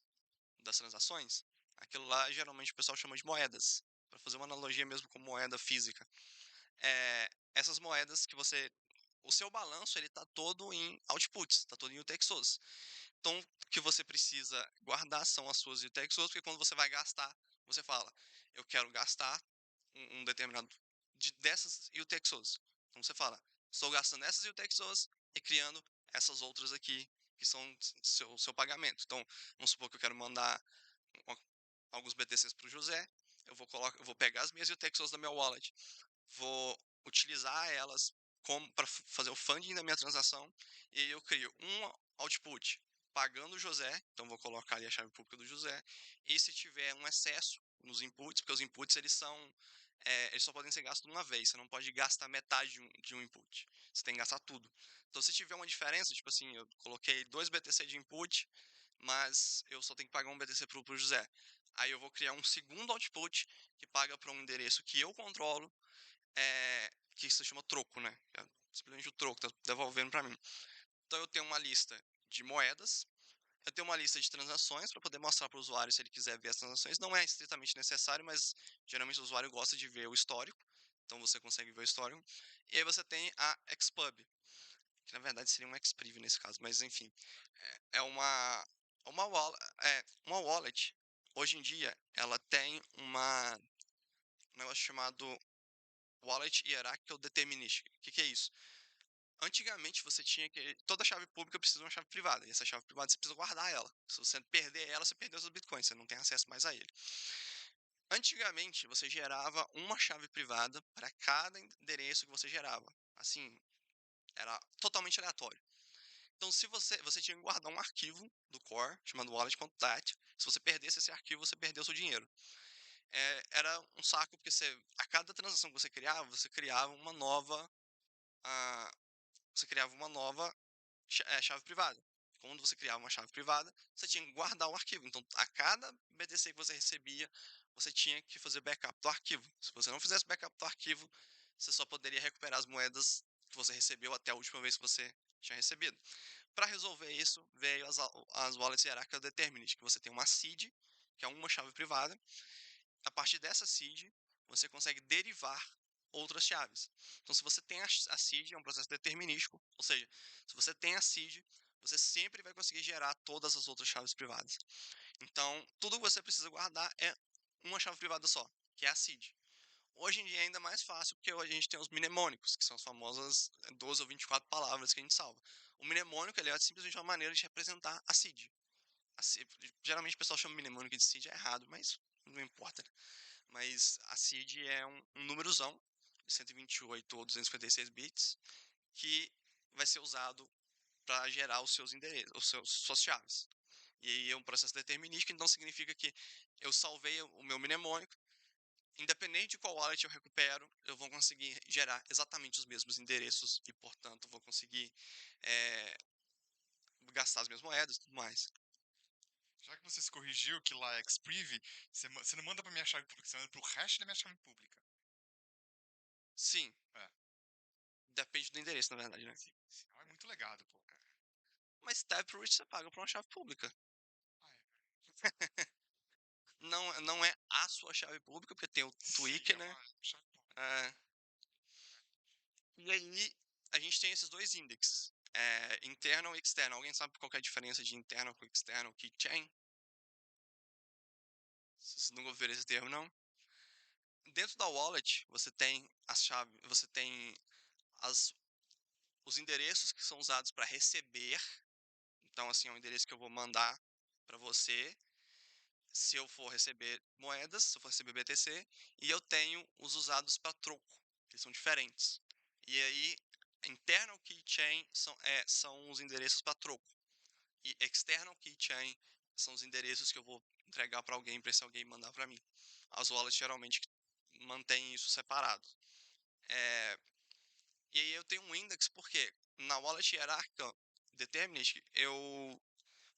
das transações? Aquilo lá, geralmente, o pessoal chama de moedas, para fazer uma analogia mesmo com moeda física. Essas moedas que você... O seu balanço, ele está todo em outputs, está todo em UTXOs. Então, o que você precisa guardar são as suas UTXOs, porque quando você vai gastar, você fala, eu quero gastar um determinado dessas UTXOs. Então, você fala, estou gastando essas UTXOs e criando essas outras aqui, que são seu pagamento. Então, vamos supor que eu quero mandar alguns BTCs para o José, eu vou pegar as minhas UTXOs da minha wallet, vou utilizar elas para fazer o funding da minha transação, e aí eu crio um output pagando o José, então vou colocar ali a chave pública do José, e se tiver um excesso nos inputs, porque os inputs eles só podem ser gastos uma vez, você não pode gastar metade de um input, você tem que gastar tudo. Então se tiver uma diferença, tipo assim, eu coloquei 2 BTC de input, mas eu só tenho que pagar um BTC pro José. Aí eu vou criar um segundo output que paga para um endereço que eu controlo, que se chama troco, né? É simplesmente o troco, tá devolvendo para mim. Então eu tenho uma lista de moedas, eu tenho uma lista de transações para poder mostrar para o usuário se ele quiser ver as transações. Não é estritamente necessário, mas geralmente o usuário gosta de ver o histórico, então você consegue ver o histórico. E aí você tem a Xpub, que na verdade seria um Xpriv nesse caso, mas enfim. É uma wallet. Hoje em dia, ela tem um negócio chamado Wallet Hierarchical Deterministic. O que é isso? Antigamente você tinha que... Toda chave pública precisa de uma chave privada. E essa chave privada você precisa guardar ela. Se você perder ela, você perdeu seus bitcoins. Você não tem acesso mais a ele. Antigamente você gerava uma chave privada para cada endereço que você gerava. Assim, era totalmente aleatório. Então, se você tinha que guardar um arquivo do core chamado wallet.dat. Se você perdesse esse arquivo, você perdeu seu dinheiro. Era um saco, porque a cada transação que você criava uma nova... você criava uma nova chave privada. Quando você criava uma chave privada, você tinha que guardar o arquivo. Então, a cada BTC que você recebia, você tinha que fazer backup do arquivo. Se você não fizesse backup do arquivo, você só poderia recuperar as moedas que você recebeu até a última vez que você tinha recebido. Para resolver isso, veio as wallets hierárquicas deterministas, que você tem uma seed, que é uma chave privada. A partir dessa seed, você consegue derivar outras chaves. Então, se você tem a seed, é um processo determinístico, ou seja, se você tem a seed, você sempre vai conseguir gerar todas as outras chaves privadas. Então, tudo que você precisa guardar é uma chave privada só, que é a seed. Hoje em dia é ainda mais fácil, porque a gente tem os mnemônicos, que são as famosas 12 ou 24 palavras que a gente salva. O mnemônico ele é simplesmente uma maneira de representar a seed. Geralmente o pessoal chama mnemônico de seed, é errado, mas não importa. Mas a seed é um númerozão, 128 ou 256 bits, que vai ser usado para gerar os seus endereços, suas chaves. E aí é um processo determinístico, então significa que eu salvei o meu mnemônico, independente de qual wallet eu recupero, eu vou conseguir gerar exatamente os mesmos endereços e, portanto, vou conseguir gastar as minhas moedas e tudo mais. Já que você se corrigiu que lá é Xpriv, você não manda pra minha chave pública, você manda pro hash da minha chave pública. Sim. É. Depende do endereço, na verdade, né? Sim. É muito legado, pô. Mas Taproot você paga por uma chave pública. Ah, é. Não é a sua chave pública, porque tem o Tweak, Sim, né? é uma chave pública. E aí, a gente tem esses dois índices. Internal e external. Alguém sabe qual que é a diferença de internal com external keychain? Vocês nunca ouviram esse termo, não? Dentro da wallet, você tem as chaves, você tem os endereços que são usados para receber. Então, assim, é um endereço que eu vou mandar para você se eu for receber moedas, se eu for receber BTC, e eu tenho os usados para troco, que são diferentes. E aí, internal keychain são os endereços para troco, e external keychain são os endereços que eu vou entregar para alguém, para esse alguém mandar para mim. As wallets geralmente mantêm isso separado. E aí eu tenho um index porque na wallet hierárquica determinate, eu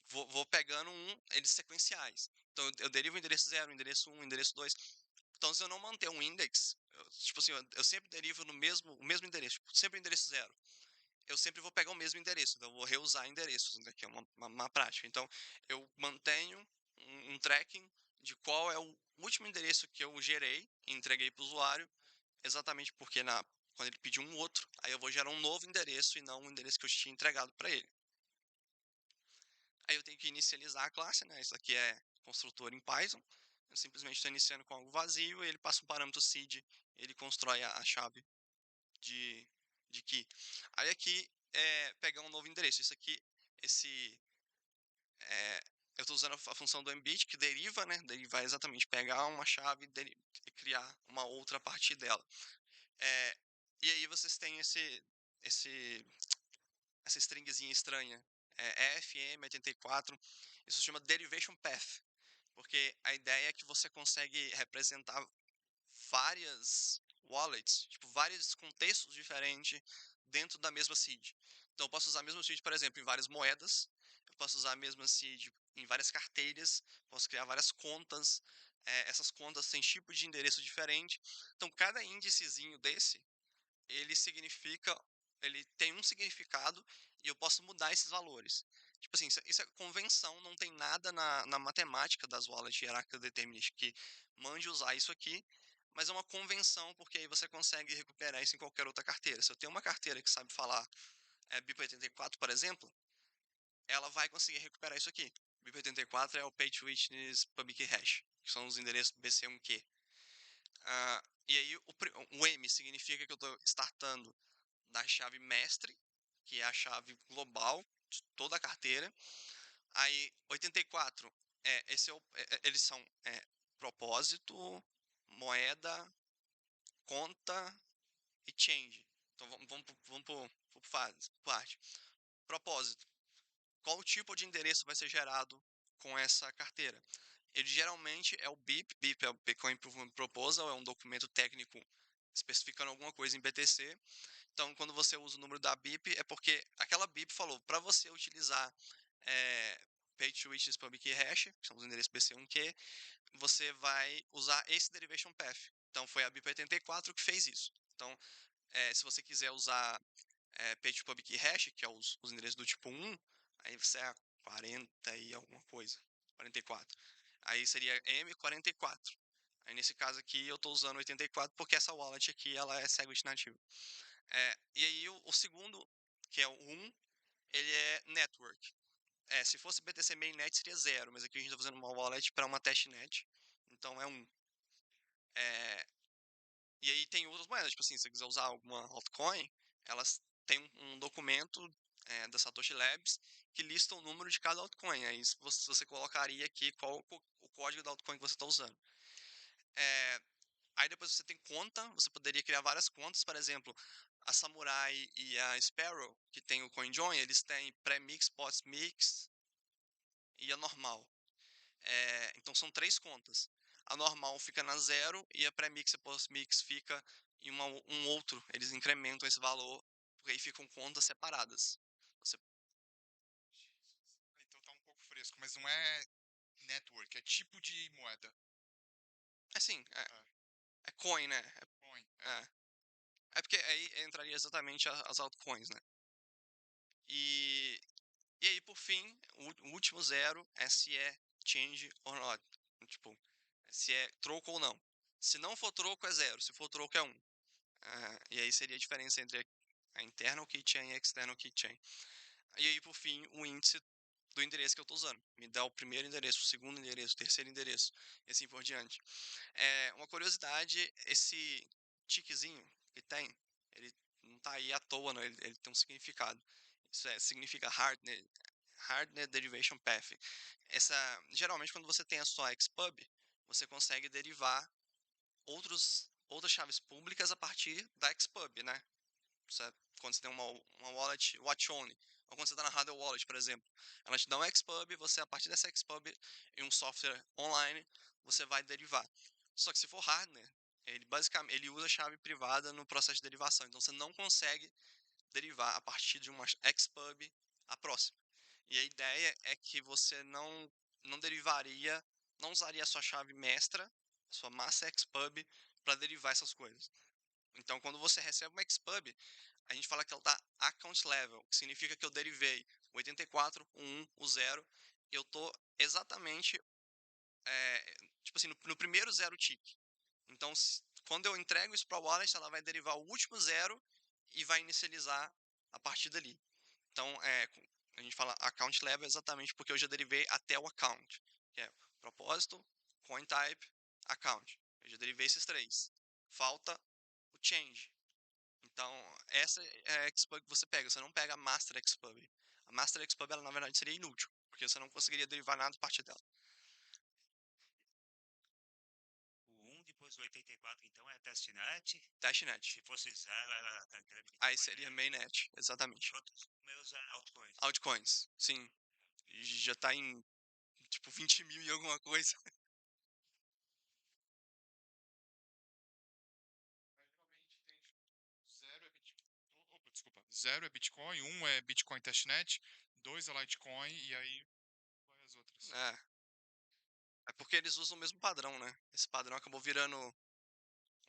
vou pegando eles sequenciais. Então eu derivo o endereço 0, endereço 1, endereço 2. Então se eu não manter um index, tipo assim, eu sempre derivo no o mesmo endereço, tipo, sempre endereço 0. Eu sempre vou pegar o mesmo endereço, então eu vou reusar endereços, né, que é uma prática. Então eu mantenho um tracking de qual é o último endereço que eu gerei e entreguei para o usuário, exatamente porque quando ele pedir um outro, aí eu vou gerar um novo endereço e não um endereço que eu tinha entregado para ele. Aí eu tenho que inicializar a classe, né? Isso aqui é construtor em Python. Eu simplesmente estou iniciando com algo vazio, ele passa um parâmetro seed, ele constrói a chave de key. Aí aqui é pegar um novo endereço. Isso aqui, eu estou usando a função do mbit, que deriva, né? Ele vai exatamente pegar uma chave e criar uma outra a partir dela. E aí vocês têm essa stringzinha estranha, FM84, isso se chama derivation path, porque a ideia é que você consegue representar várias wallets, tipo, vários contextos diferentes dentro da mesma seed. Então eu posso usar a mesma seed, por exemplo, em várias moedas, eu posso usar a mesma seed em várias carteiras, posso criar várias contas, essas contas têm tipos de endereço diferente, então cada índicezinho desse, ele tem um significado e eu posso mudar esses valores. Tipo assim, isso é convenção, não tem nada na matemática das wallets hierárquicas determinist que mande usar isso aqui, mas é uma convenção porque aí você consegue recuperar isso em qualquer outra carteira. Se eu tenho uma carteira que sabe falar BIP84, por exemplo, ela vai conseguir recuperar isso aqui. BIP84 é o Page Witness Public Hash, que são os endereços BC1Q. E aí o M significa que eu estou startando da chave mestre, que é a chave global de toda a carteira. Aí 84, eles são propósito, moeda, conta e change. Então vamos por parte. Propósito. Qual tipo de endereço vai ser gerado com essa carteira? Ele geralmente é o BIP. BIP é o Bitcoin Improvement Proposal, é um documento técnico especificando alguma coisa em BTC. Então, quando você usa o número da BIP, é porque aquela BIP falou, para você utilizar Page to Witness Public Hash, que são os endereços BC1Q, você vai usar esse Derivation Path. Então, foi a BIP 84 que fez isso. Então, se você quiser usar Page to Public Hash, que é os endereços do tipo 1, aí você é 40 e alguma coisa, 44. Aí seria M44. Aí, nesse caso aqui, eu estou usando 84 porque essa wallet aqui ela é Segwit nativa. E aí o segundo, que é o 1, ele é network. Se fosse BTC mainnet seria 0, mas aqui a gente está fazendo uma wallet para uma testnet, então é 1. E aí tem outras moedas, tipo assim, se você quiser usar alguma altcoin, elas têm um documento da Satoshi Labs que lista o número de cada altcoin. Aí você colocaria aqui qual o código da altcoin que você está usando. Aí depois você tem conta, você poderia criar várias contas, por exemplo, a Samurai e a Sparrow, que tem o CoinJoin, eles têm pré-mix, post-mix e a normal. Então são 3 contas. A normal fica na 0 e a pré-mix e post-mix fica em um outro. Eles incrementam esse valor, porque aí ficam contas separadas. Então tá um pouco fresco, mas não é network, é tipo de moeda. Sim, é coin, né? Coin. É porque aí entraria exatamente as altcoins, né? E aí, por fim, o último 0 é se é change or not. Tipo, se é troco ou não. Se não for troco, é 0. Se for troco, é 1. E aí seria a diferença entre a internal keychain e a external keychain. E aí, por fim, o índice do endereço que eu estou usando. Me dá o primeiro endereço, o segundo endereço, o terceiro endereço, e assim por diante. Uma curiosidade, esse tiquezinho que tem, ele não está aí à toa, não. Ele tem um significado. Isso significa Hardnet Derivation Path. Geralmente, quando você tem a sua Xpub, você consegue derivar outras chaves públicas a partir da Xpub, né? Quando você tem uma wallet watch only, ou quando você está na hardware wallet, por exemplo, ela te dá um Xpub, você a partir dessa Xpub em um software online, você vai derivar. Só que se for hardware, ele usa chave privada no processo de derivação, então você não consegue derivar a partir de uma Xpub a próxima. E a ideia é que você não derivaria, não usaria a sua chave mestra, a sua massa xpub, para derivar essas coisas. Então, quando você recebe uma xpub, a gente fala que ela está account level, que significa que eu derivei o 84, o 1, o 0, eu tô exatamente, tipo assim, no primeiro zero tick. Então, quando eu entrego isso para a wallet, ela vai derivar o último zero e vai inicializar a partir dali. Então, a gente fala account level exatamente porque eu já derivei até o account, que é propósito, coin type, account. Eu já derivei esses três. Falta o change. Então, essa é a xpub que você pega. Você não pega a master xpub. A master xpub, ela na verdade seria inútil, porque você não conseguiria derivar nada a partir dela. O 1 depois do 84, então, é testnet. Testnet. Se fosse 0, era Aí seria mainnet, exatamente. outros meus altcoins. Altcoins, sim. Já tá em, tipo, 20 mil e alguma coisa. Zero é Bitcoin, um é Bitcoin Testnet, 2 é Litecoin e aí vai as outras. É porque eles usam o mesmo padrão, né? Esse padrão acabou virando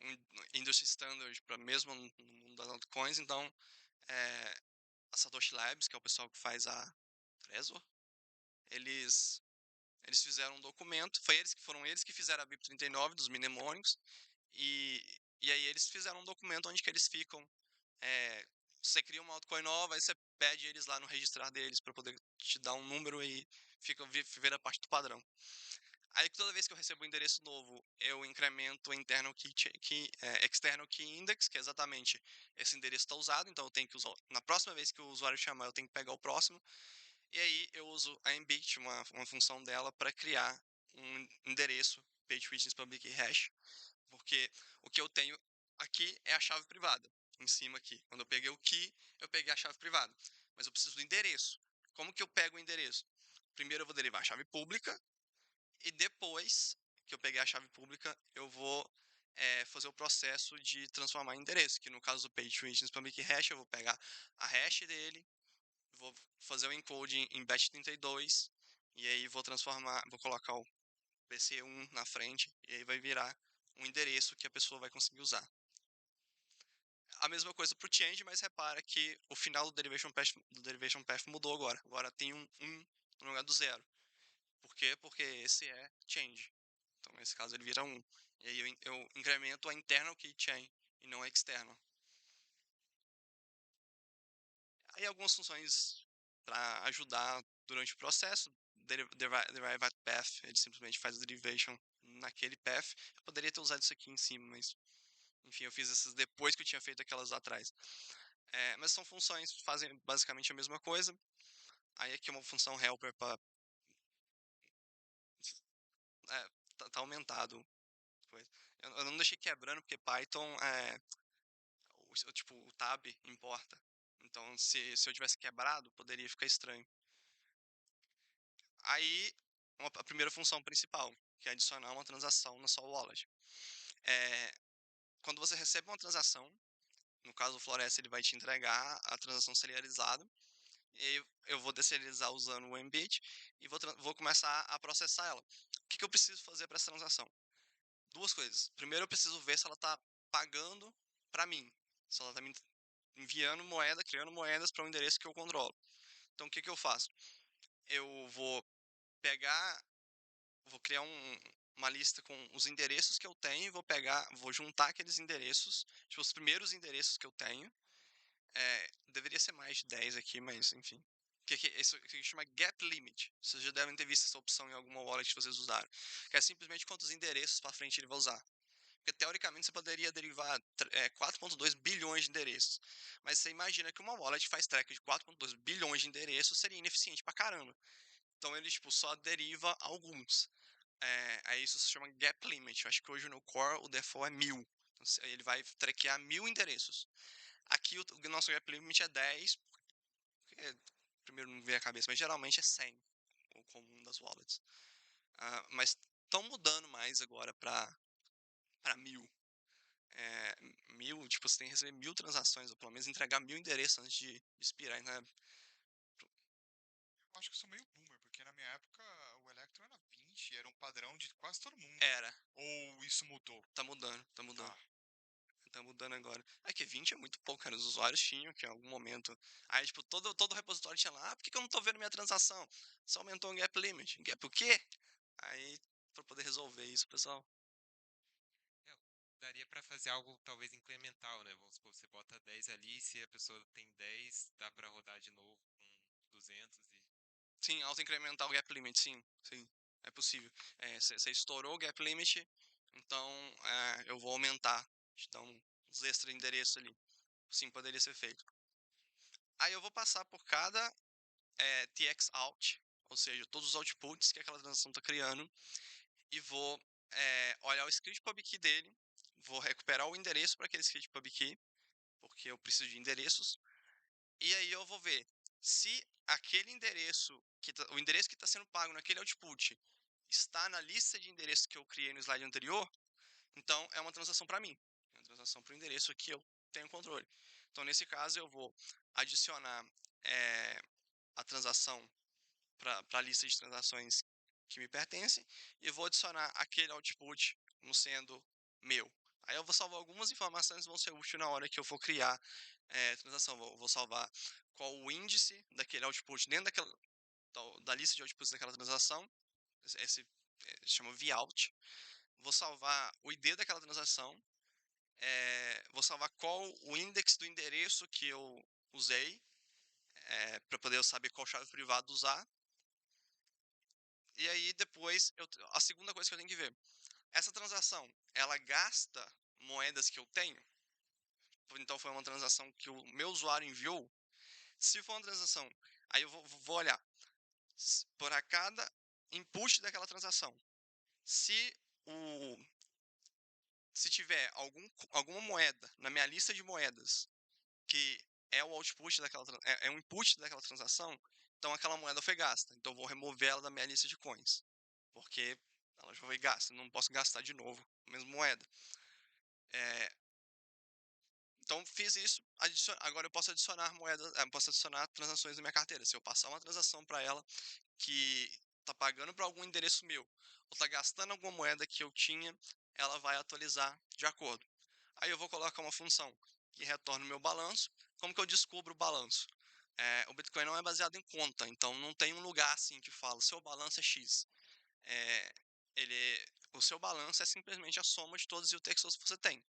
um industry standard para mesmo no mundo das altcoins. Então, a Satoshi Labs, que é o pessoal que faz a Trezor, eles fizeram um documento. Foram eles que fizeram a BIP39 dos mnemônicos. E aí eles fizeram um documento onde que eles ficam. Você cria uma altcoin nova, aí você pede eles lá no registrar deles para poder te dar um número e vira parte do padrão. Aí toda vez que eu recebo um endereço novo, eu incremento o external key index, que é exatamente esse endereço está usado, então eu tenho que usar. Na próxima vez que o usuário chamar, eu tenho que pegar o próximo. E aí eu uso a embit, uma função dela, para criar um endereço page witness public hash, porque o que eu tenho aqui é a chave privada, em cima aqui. Quando eu peguei o key, eu peguei a chave privada, mas eu preciso do endereço. Como que eu pego o endereço? Primeiro eu vou derivar a chave pública, e depois que eu peguei a chave pública, eu vou fazer o processo de transformar em endereço, que no caso do page witness public hash, eu vou pegar a hash dele, vou fazer o encoding em bit32, e aí vou colocar o PC1 na frente, e aí vai virar um endereço que a pessoa vai conseguir usar. A mesma coisa para o change, mas repara que o final do derivation path mudou agora. Agora tem um 1 no lugar do 0. Por quê? Porque esse é change. Então, nesse caso, ele vira 1. E aí eu incremento a internal keychain e não a external. Aí algumas funções para ajudar durante o processo. Derived path, ele simplesmente faz a derivation naquele path. Eu poderia ter usado isso aqui em cima, mas enfim, eu fiz essas depois que eu tinha feito aquelas atrás. Mas são funções que fazem basicamente a mesma coisa. Aí aqui é uma função helper para tá aumentado. Eu não deixei quebrando porque Python tipo, o tab importa. Então, se eu tivesse quebrado, poderia ficar estranho. Aí, a primeira função principal, que é adicionar uma transação na sua wallet. Quando você recebe uma transação, no caso do Floresta, ele vai te entregar a transação serializada. E eu vou deserializar usando o Mbit e vou começar a processar ela. O que eu preciso fazer para essa transação? Duas coisas. Primeiro, eu preciso ver se ela está pagando para mim. Se ela está me enviando moeda, criando moedas para um endereço que eu controlo. Então, o que eu faço? Eu vou pegar, vou criar uma lista com os endereços que eu tenho e vou juntar aqueles endereços, tipo, os primeiros endereços que eu tenho. Deveria ser mais de 10 aqui, mas enfim. Isso que chama Gap Limit. Vocês já devem ter visto essa opção em alguma wallet que vocês usaram. Que é simplesmente quantos endereços para frente ele vai usar. Porque teoricamente você poderia derivar 4.2 bilhões de endereços. Mas você imagina que uma wallet faz track de 4.2 bilhões de endereços seria ineficiente pra caramba. Então ele tipo, só deriva alguns. Aí isso se chama Gap Limit. Eu acho que hoje no Core o default é 1000. Então, ele vai traquear 1000 endereços. Aqui o nosso Gap Limit é 10. Primeiro não veio a cabeça, mas geralmente é 100. O comum das wallets. Mas estão mudando mais agora para 1000. 1000, tipo, você tem que receber 1000 transações, ou pelo menos entregar 1000 endereços antes de expirar. Então acho que eu sou meio boomer, porque na minha época o Electron era 20, era um padrão de quase todo mundo. Era. Ou isso mudou? Tá mudando, tá mudando. Tá. Tá mudando agora. É que 20 é muito pouco, cara. Os usuários tinham que em algum momento. Aí, tipo, todo repositório tinha lá, por que eu não tô vendo minha transação? Só aumentou o gap limit. Gap o quê? Aí, pra poder resolver isso, pessoal. Daria pra fazer algo talvez incremental, né? Vamos supor, você bota 10 ali, se a pessoa tem 10, dá pra rodar de novo com 200 e... Sim, auto-incrementar o gap limit, sim. Sim, é possível. Você estourou o gap limit, então eu vou aumentar. Então, uns extra endereços ali. Sim, poderia ser feito. Aí eu vou passar por cada TX out, ou seja, todos os outputs que aquela transação está criando, e vou olhar o script PubKey dele, vou recuperar o endereço para aquele script PubKey, porque eu preciso de endereços, e aí eu vou ver se aquele endereço, o endereço que está sendo pago naquele output, está na lista de endereços que eu criei no slide anterior, então é uma transação para mim, é uma transação para o endereço que eu tenho controle. Então, nesse caso, eu vou adicionar a transação para a lista de transações que me pertencem e vou adicionar aquele output como sendo meu. Aí eu vou salvar algumas informações que vão ser úteis na hora que eu for criar transação. Vou salvar qual o índice daquele output dentro da lista de outputs daquela transação. Esse chama vout. Vou salvar o ID daquela transação. Vou salvar qual o index do endereço que eu usei para poder eu saber qual chave privada usar. E aí depois, a segunda coisa que eu tenho que ver, essa transação, ela gasta moedas que eu tenho? Então foi uma transação que o meu usuário enviou? Se for uma transação, aí eu vou olhar por a cada input daquela transação. Se se tiver alguma moeda na minha lista de moedas que é o output daquela é um input daquela transação, então aquela moeda foi gasta. Então eu vou remover ela da minha lista de coins, porque ela já foi gasta, não posso gastar de novo a mesma moeda. Então fiz isso, agora eu posso adicionar moedas, posso adicionar transações na minha carteira. Se eu passar uma transação para ela que está pagando para algum endereço meu, ou está gastando alguma moeda que eu tinha, ela vai atualizar de acordo. Aí eu vou colocar uma função que retorna o meu balanço. Como que eu descubro o balanço? O Bitcoin não é baseado em conta, então não tem um lugar assim que fala, seu balanço é X. É, o seu balanço é simplesmente a soma de todos os UTXOs que você tem.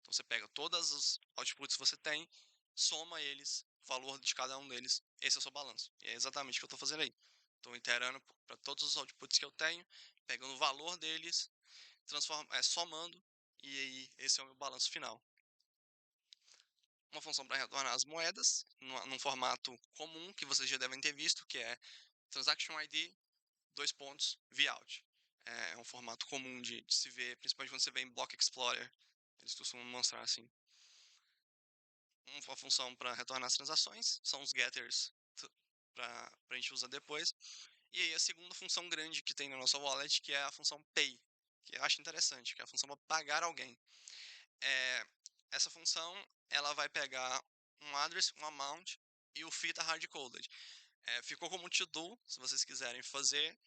Então você pega todos os outputs que você tem, soma eles, o valor de cada um deles, esse é o seu balanço. E é exatamente o que eu estou fazendo aí. Estou iterando para todos os outputs que eu tenho, pegando o valor deles, somando, e aí esse é o meu balanço final. Uma função para retornar as moedas, num formato comum que vocês já devem ter visto, que é Transaction ID, vout. É um formato comum de se ver, principalmente quando você vê em Block Explorer. Eles costumam mostrar assim. Uma função para retornar as transações, são os getters para a gente usar depois. E aí a segunda função grande que tem na nossa wallet, que é a função pay, que eu acho interessante, que é a função para pagar alguém. Essa função ela vai pegar um address, um amount e o fee está hard-coded. Ficou como to-do, se vocês quiserem fazer,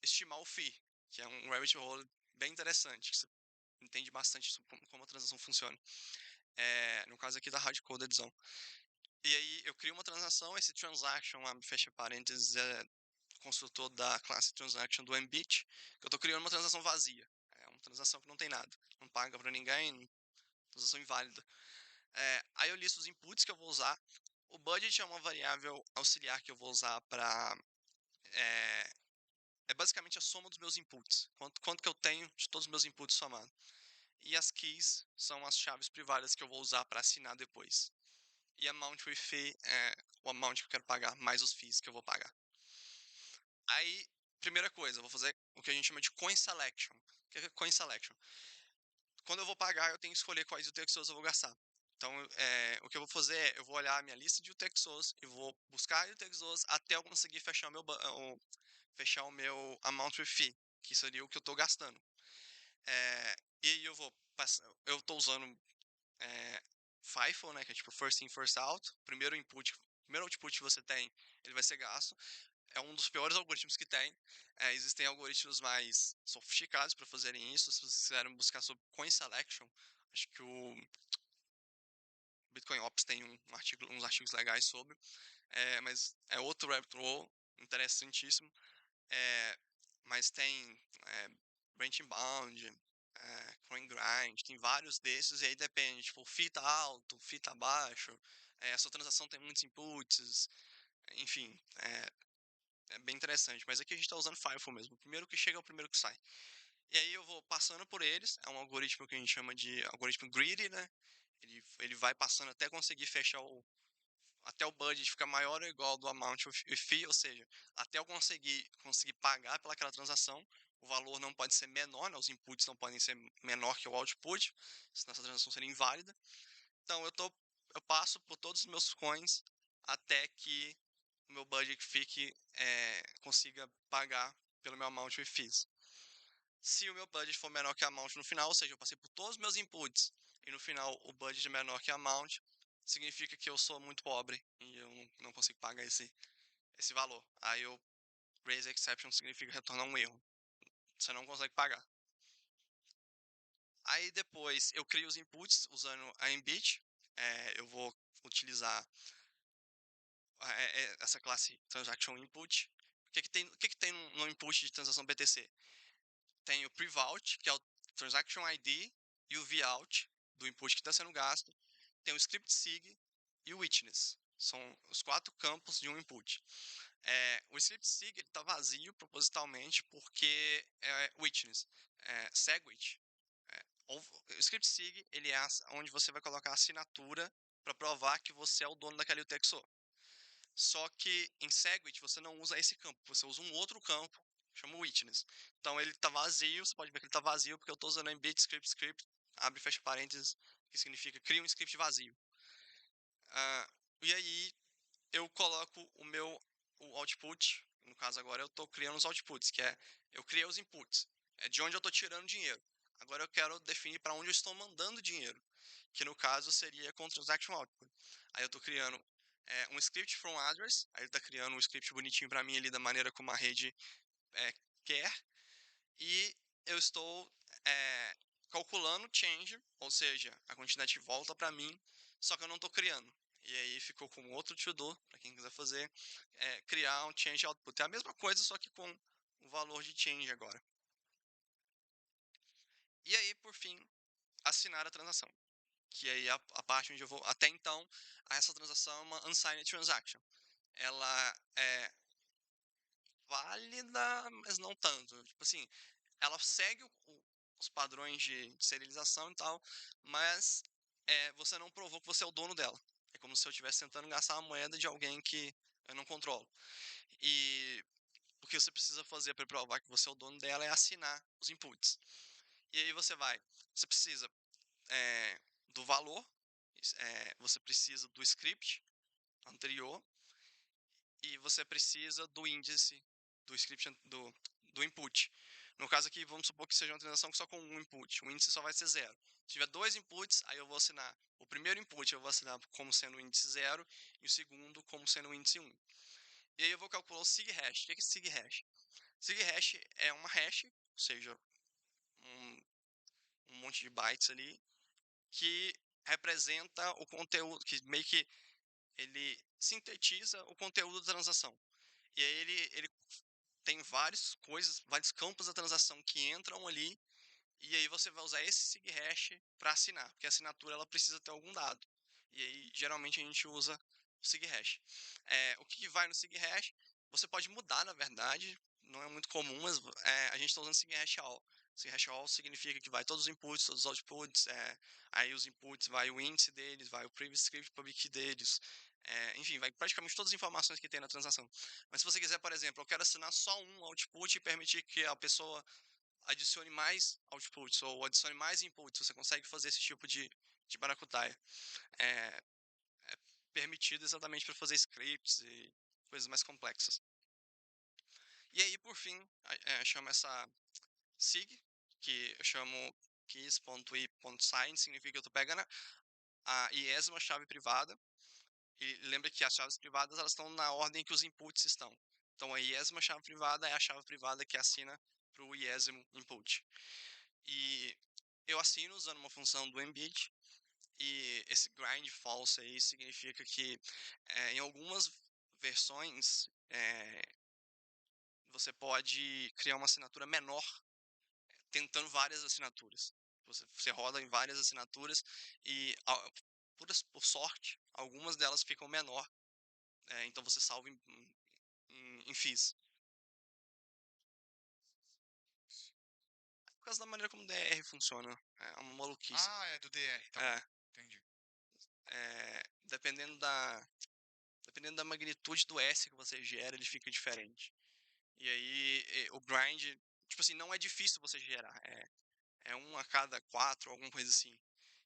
estimar o fee, que é um rabbit hole bem interessante, que você entende bastante como a transação funciona. No caso aqui da hard-codedzão. E aí eu crio uma transação, esse transaction, fecha parênteses, é construtor da classe transaction do Mbit, que eu estou criando uma transação vazia. É uma transação que não tem nada, não paga para ninguém, transação inválida. Aí eu listo os inputs que eu vou usar. O budget é uma variável auxiliar que eu vou usar para... É basicamente a soma dos meus inputs. Quanto que eu tenho de todos os meus inputs somados. E as keys são as chaves privadas que eu vou usar para assinar depois. E amount with fee é o amount que eu quero pagar, mais os fees que eu vou pagar. Aí, primeira coisa, eu vou fazer o que a gente chama de coin selection. O que é coin selection? Quando eu vou pagar, eu tenho que escolher quais UTXOs eu vou gastar. Então, o que eu vou fazer é, eu vou olhar a minha lista de UTXOs e vou buscar UTXOs até eu conseguir fechar o meu amount with fee, que seria o que eu estou gastando. E aí eu estou usando FIFO, né, que é tipo first in, first out. Primeiro output que você tem, ele vai ser gasto. é um dos piores algoritmos que tem. Existem algoritmos mais sofisticados para fazerem isso. Se vocês quiserem buscar sobre coin selection, acho que o Bitcoin Ops tem uns artigos legais sobre. Mas é outro rabbit hole interessantíssimo. Mas tem branching bound, coin grind, tem vários desses e aí depende, tipo, fita alto, fita baixo, a sua transação tem muitos inputs, enfim, é bem interessante. Mas aqui a gente está usando FIFO mesmo, o primeiro que chega é o primeiro que sai. E aí eu vou passando por eles, é um algoritmo que a gente chama de algoritmo greedy, né? Ele vai passando até conseguir fechar até o budget ficar maior ou igual do amount of fee, ou seja, até eu conseguir pagar pelaquela transação, o valor não pode ser menor, né? Os inputs não podem ser menor que o output, senão essa transação seria inválida. Então eu passo por todos os meus coins até que o meu budget fique, consiga pagar pelo meu amount of fees. Se o meu budget for menor que a amount no final, ou seja, eu passei por todos os meus inputs e no final o budget é menor que a amount, significa que eu sou muito pobre e eu não consigo pagar esse valor. Aí o raise exception significa retornar um erro. Você não consegue pagar. Aí depois eu crio os inputs usando a Embit. Eu vou utilizar essa classe transaction input. O que tem no input de transação BTC? Tem o pre-vault, que é o transaction ID, e o vout do input que está sendo gasto. Tem o script sig e o witness. São os 4 campos de um input. O script sig está vazio propositalmente porque é witness. Segwit. O script sig ele é onde você vai colocar a assinatura para provar que você é o dono daquele UTXO. Só que em Segwit você não usa esse campo, você usa um outro campo, chama witness. Então ele está vazio, você pode ver que ele está vazio porque eu estou usando embed script, abre e fecha parênteses, que significa cria um script vazio. E aí eu coloco o output, no caso agora eu estou criando os outputs, que eu criei os inputs, é de onde eu estou tirando dinheiro. Agora eu quero definir para onde eu estou mandando dinheiro, que no caso seria com transaction output. Aí eu estou criando um script from address, aí ele está criando um script bonitinho para mim ali da maneira como a rede quer, e eu estou calculando change, ou seja, a quantidade volta para mim, só que eu não estou criando. E aí ficou com outro to-do, para quem quiser fazer, criar um change output. É a mesma coisa, só que com o valor de change agora. E aí, por fim, assinar a transação. Que aí a parte onde eu vou... Até então, essa transação é uma unsigned transaction. Ela é válida, mas não tanto. Tipo assim, ela segue os padrões de serialização e tal, mas você não provou que você é o dono dela. É como se eu estivesse tentando gastar a moeda de alguém que eu não controlo. E o que você precisa fazer para provar que você é o dono dela é assinar os inputs. E aí você precisa do valor, você precisa do script anterior e você precisa do índice do script do input. No caso aqui, vamos supor que seja uma transação só com um input. O índice só vai ser 0. Se tiver 2 inputs, aí eu vou assinar o primeiro input, eu vou assinar como sendo o índice 0 e o segundo como sendo o índice 1. E aí eu vou calcular o sig hash. O que é sig hash? Sig hash é uma hash, ou seja, um monte de bytes ali, que representa o conteúdo, que meio que ele sintetiza o conteúdo da transação. E aí ele tem várias coisas, vários campos da transação que entram ali, e aí você vai usar esse sig hash para assinar, porque a assinatura ela precisa ter algum dado. E aí geralmente a gente usa o sig hash. O que vai no sig hash, você pode mudar na verdade, não é muito comum, mas a gente está usando sig hash all. Sig hash all significa que vai todos os inputs, todos os outputs, aí os inputs vai o índice deles, vai o previous script public key deles, enfim, vai praticamente todas as informações que tem na transação. Mas se você quiser, por exemplo, eu quero assinar só um output e permitir que a pessoa adicione mais outputs ou adicione mais inputs, você consegue fazer esse tipo de maracutaia. É permitido exatamente para fazer scripts e coisas mais complexas. E aí, por fim, chamo essa sig, que eu chamo keys.i.sign, significa que eu estou pegando a iesma chave privada. E lembra que as chaves privadas elas estão na ordem que os inputs estão. Então a iésima chave privada é a chave privada que assina para o iésimo input. E eu assino usando uma função do Mbit, e esse grind false aí significa que em algumas versões você pode criar uma assinatura menor tentando várias assinaturas. Você roda em várias assinaturas e, por sorte, algumas delas ficam menor. Então você salva em fees. Por causa da maneira como o DR funciona. É uma maluquice. Ah, é do DR, tá É. bom. Entendi. Dependendo da magnitude do S que você gera, ele fica diferente. E aí, o grind, tipo assim, não é difícil você gerar. É um a cada 4, alguma coisa assim.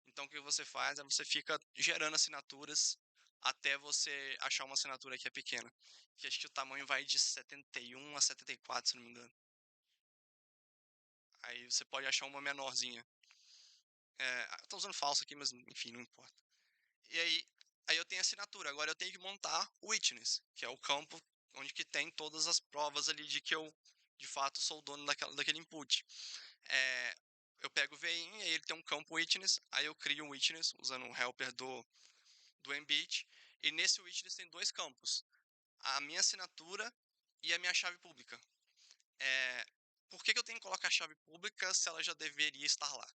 Então, o que você faz é você fica gerando assinaturas até você achar uma assinatura que é pequena. Que acho que o tamanho vai de 71 a 74, se não me engano. Aí você pode achar uma menorzinha. Eu tô usando falso aqui, mas enfim, não importa. E aí eu tenho assinatura. Agora eu tenho que montar o witness, que é o campo onde que tem todas as provas ali de que eu, de fato, sou o dono daquele input. Eu pego o VIN, aí ele tem um campo witness, aí eu crio um witness usando um helper do Mbit, e nesse witness tem dois campos, a minha assinatura e a minha chave pública. Por que eu tenho que colocar a chave pública se ela já deveria estar lá?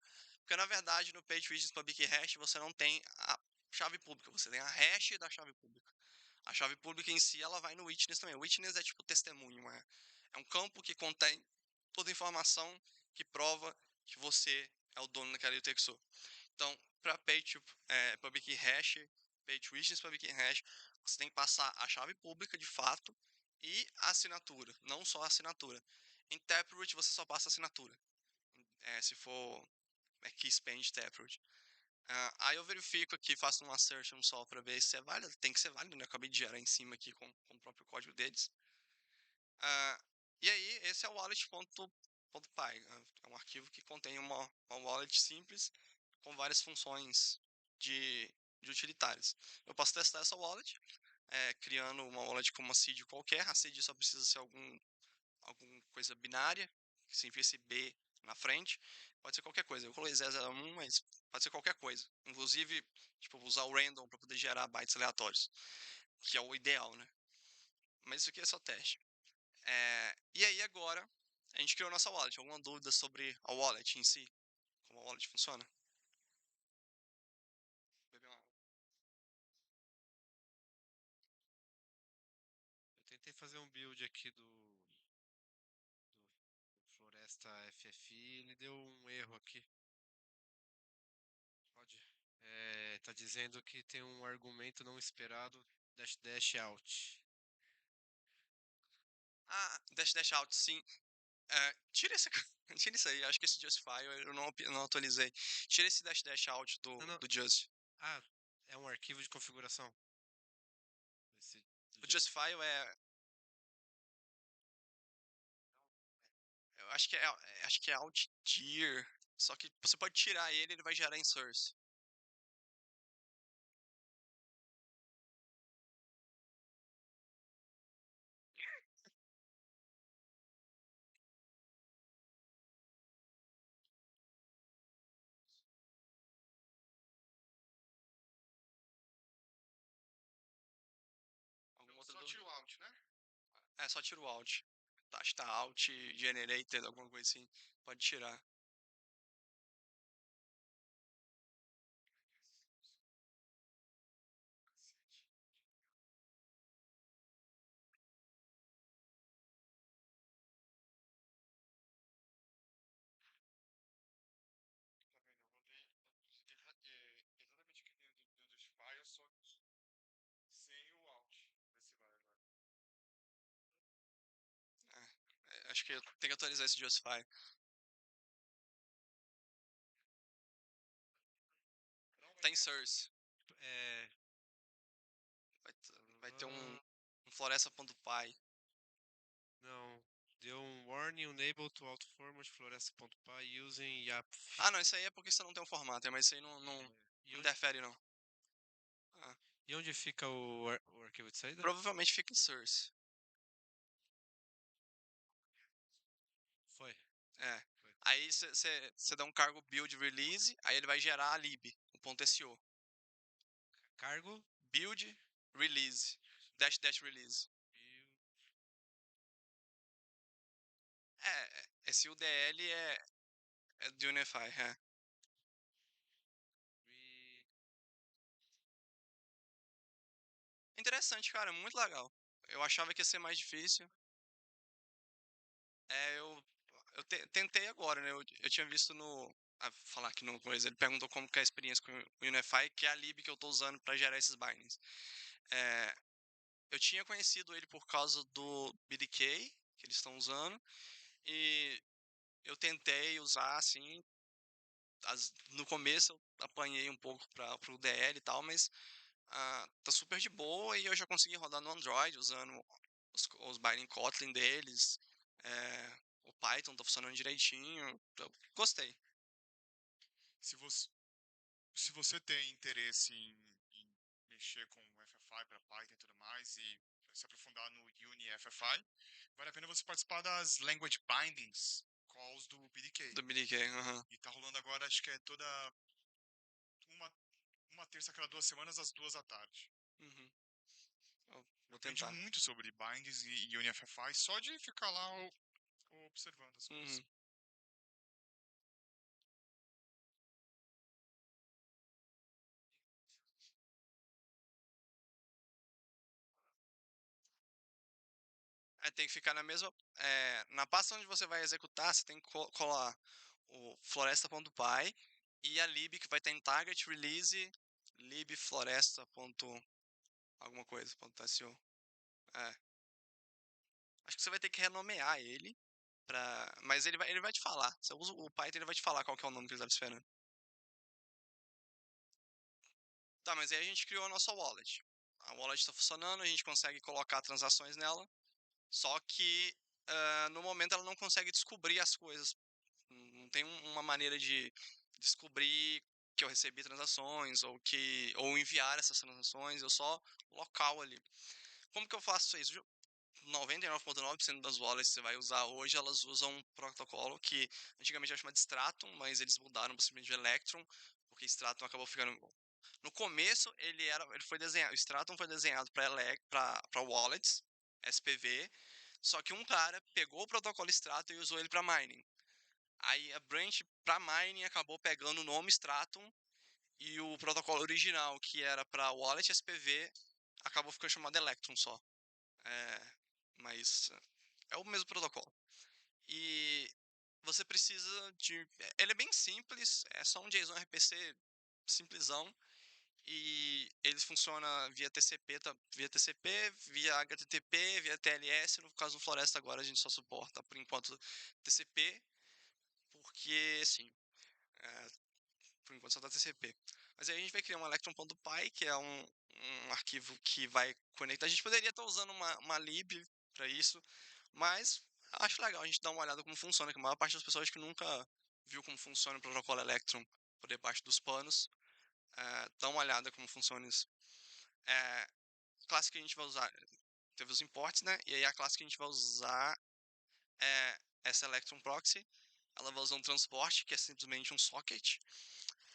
Porque, na verdade, no Page Witness Public Hash, você não tem a chave pública, você tem a hash da chave pública. A chave pública em si, ela vai no witness também. O witness é tipo testemunho, é um campo que contém toda a informação que prova que você é o dono daquela UTXO. Então, para Page Public Hash, Page Witness Public Hash, você tem que passar a chave pública de fato e a assinatura, não só a assinatura. Em Taproot você só passa a assinatura. Se for Keyspend Taproot. Aí eu verifico aqui, faço um assertion só para ver se é válido. Tem que ser válido, né? Eu acabei de gerar em cima aqui com o próprio código deles. E aí, esse é o wallet.py. É um arquivo que contém uma wallet simples com várias funções de utilitários. Eu posso testar essa wallet, criando uma wallet com uma seed qualquer. A seed só precisa ser alguma coisa binária, que significa esse B na frente. Pode ser qualquer coisa. Eu coloquei 001, mas pode ser qualquer coisa. Inclusive, tipo, usar o random para poder gerar bytes aleatórios, que é o ideal, né? Mas isso aqui é só teste. E aí agora, a gente criou nossa wallet. Alguma dúvida sobre a wallet em si? Como a wallet funciona? Beber uma água. Eu tentei fazer um build aqui do Floresta FFI e ele deu um erro aqui. Pode. Tá dizendo que tem um argumento não esperado dash out. Dash out, sim. Tira tira isso aí. Acho que esse Justify eu não atualizei. Tira esse dash out Não. do Just. Ah, é um arquivo de configuração. O Justify eu acho que é out tier. Só que você pode tirar ele vai gerar em source. Alguma outra Só dúvida? tira o out, né? Só tira o out. Acho que tá out generated, alguma coisa assim. Pode tirar. Tá vendo? Eu rodei exatamente que nem do Justify, só que sem o out. Vê se vai agora. Acho que eu tenho que atualizar esse Justify. Tem source. Vai ter um floresta.py. Não. Deu um warning unable to autoformat floresta.py using YAP. Não, isso aí é porque você não tem um formato, mas isso aí não interfere, não. E onde fica o arquivo de saída? Provavelmente fica em source. É. Aí você dá um cargo build release, aí ele vai gerar a lib, o ponto .so. Cargo. Build release, dash release. Esse UDL é do Unify, é. Interessante, cara, muito legal. Eu achava que ia ser mais difícil. Tentei agora, né? Eu tinha visto no. Falar aqui no coisa, ele perguntou como que é a experiência com o Unify, que é a lib que eu tô usando para gerar esses bindings. Eu tinha conhecido ele por causa do BDK, que eles estão usando, e eu tentei usar assim. No começo eu apanhei um pouco pro DL e tal, mas tá super de boa e eu já consegui rodar no Android usando os binding Kotlin deles. O Python tá funcionando direitinho. Eu gostei. Se você, se você tem interesse em mexer com FFI para Python e tudo mais e se aprofundar no Uni FFI, vale a pena você participar das Language Bindings calls do BDK. Do BDK, aham. E tá rolando agora, acho que é toda uma terça a cada 2 semanas, às 2 da tarde. Uhum. Vou Aprendi tentar. muito sobre bindings e UniFFI só de ficar lá observando as coisas. Uhum. Aí tem que ficar na mesma. Na pasta onde você vai executar, você tem que colar o floresta.py e a lib que vai estar em target release lib floresta. Alguma coisa, .so. É. Acho que você vai ter que renomear ele. Mas ele vai te falar. Você usa o Python, ele vai te falar qual que é o nome que ele estava esperando. Tá, mas aí a gente criou a nossa wallet. A wallet está funcionando, a gente consegue colocar transações nela. Só que no momento ela não consegue descobrir as coisas. Não tem uma maneira de descobrir que eu recebi transações ou enviar essas transações. Eu só local ali. Como que eu faço isso? 99,9% das wallets que você vai usar hoje, elas usam um protocolo que antigamente era chamado de Stratum, mas eles mudaram para simplesmente de Electrum, porque Stratum acabou ficando. No começo, ele foi desenhado, o Stratum foi desenhado para wallets, SPV, só que um cara pegou o protocolo Stratum e usou ele para mining. Aí a branch para mining acabou pegando o nome Stratum e o protocolo original, que era para wallet SPV, acabou ficando chamado Electrum só. Mas é o mesmo protocolo. E você precisa de. Ele é bem simples, é só um JSON RPC simplesão. E ele funciona via TCP, via HTTP, via TLS. No caso do Floresta agora a gente só suporta por enquanto TCP, porque sim, por enquanto só tá TCP. Mas aí a gente vai criar um electron.py, que é um arquivo que vai conectar. A gente poderia estar usando uma lib para isso, mas acho legal a gente dar uma olhada como funciona, que a maior parte das pessoas que nunca viu como funciona o protocolo Electron por debaixo dos panos, dá uma olhada como funciona isso. A classe que a gente vai usar, teve os imports, né? E aí a classe que a gente vai usar é essa Electron Proxy. Ela vai usar um transporte, que é simplesmente um socket.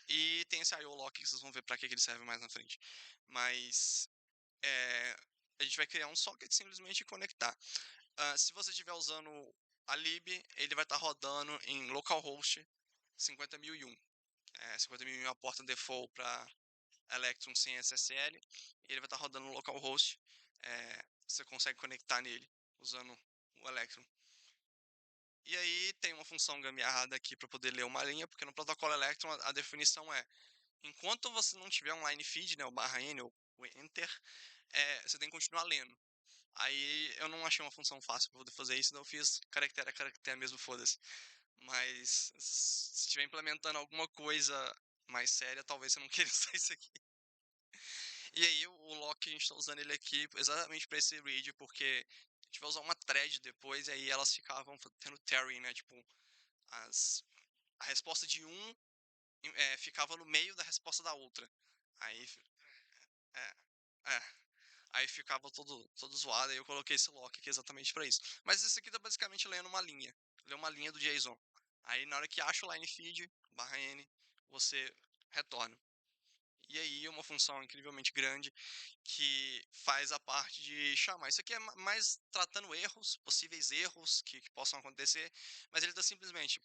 E tem esse IO lock que vocês vão ver para que ele serve mais na frente. Mas a gente vai criar um socket simplesmente e conectar. Se você estiver usando a lib, ele vai estar rodando em localhost 50.001. 50.001 é a porta default para Electron sem SSL. E ele vai estar rodando no localhost. Você consegue conectar nele usando o Electron. E aí tem uma função gambiarrada aqui para poder ler uma linha, porque no protocolo Electron a definição é: enquanto você não tiver um line feed, né, o /n ou o enter, você tem que continuar lendo. Aí eu não achei uma função fácil para poder fazer isso, então eu fiz caractere a caractere mesmo, foda-se. Mas se estiver implementando alguma coisa mais séria, talvez você não queira usar isso aqui. E aí o lock a gente está usando ele aqui exatamente para esse read, porque a gente vai usar uma thread depois e aí elas ficavam tendo tearing, né? Tipo, a resposta de um ficava no meio da resposta da outra. Aí, é, é, aí ficava todo zoado e eu coloquei esse lock aqui exatamente para isso. Mas isso aqui tá basicamente lendo uma linha. Lê uma linha do JSON. Aí na hora que acha o line feed, /n, você retorna. E aí uma função incrivelmente grande que faz a parte de chamar. Isso aqui é mais tratando erros, possíveis erros que possam acontecer, mas ele está simplesmente,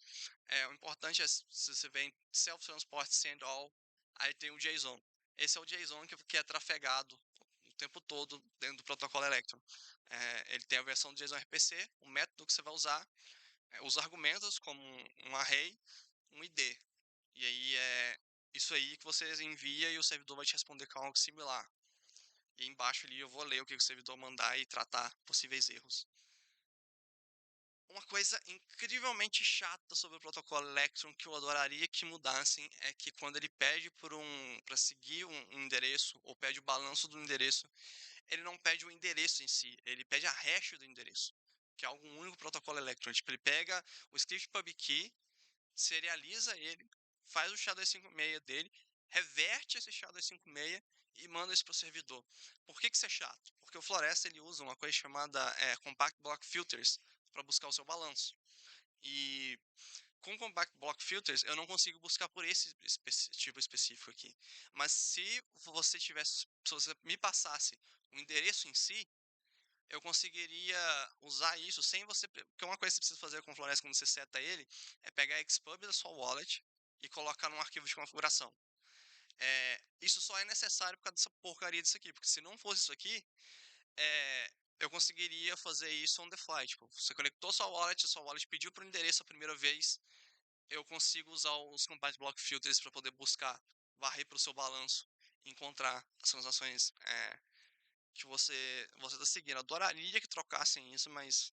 o importante é se você vê em self-transport send all, aí tem o JSON. Esse é o JSON que é trafegado o tempo todo dentro do protocolo Electron. Ele tem a versão do JSON RPC, o método que você vai usar, os argumentos como um array, um ID. E aí é isso aí que você envia e o servidor vai te responder com algo similar. E embaixo ali eu vou ler o que o servidor mandar e tratar possíveis erros. Uma coisa incrivelmente chata sobre o protocolo Electron que eu adoraria que mudassem é que quando ele pede para seguir um endereço ou pede o balanço do endereço, ele não pede o endereço em si, ele pede a hash do endereço, que é algo único protocolo Electron. Tipo, ele pega o script pubkey, serializa ele, faz o SHA-256 dele, reverte esse SHA-256 e manda isso para o servidor. Por que isso é chato? Porque o Floresta ele usa uma coisa chamada Compact Block Filters para buscar o seu balanço. E com Compact Block Filters eu não consigo buscar por esse tipo específico aqui. Mas se você me passasse o endereço em si, eu conseguiria usar isso sem você. Porque uma coisa que você precisa fazer com o Floresta quando você seta ele é pegar a Xpub da sua wallet e colocar num arquivo de configuração. Isso só é necessário por causa dessa porcaria disso aqui, porque se não fosse isso aqui, eu conseguiria fazer isso on the fly. Tipo, você conectou sua wallet pediu para o endereço a primeira vez, eu consigo usar os Compact Block Filters para poder buscar, varrer para o seu balanço, encontrar as transações que você está seguindo. Eu adoraria que trocassem isso, mas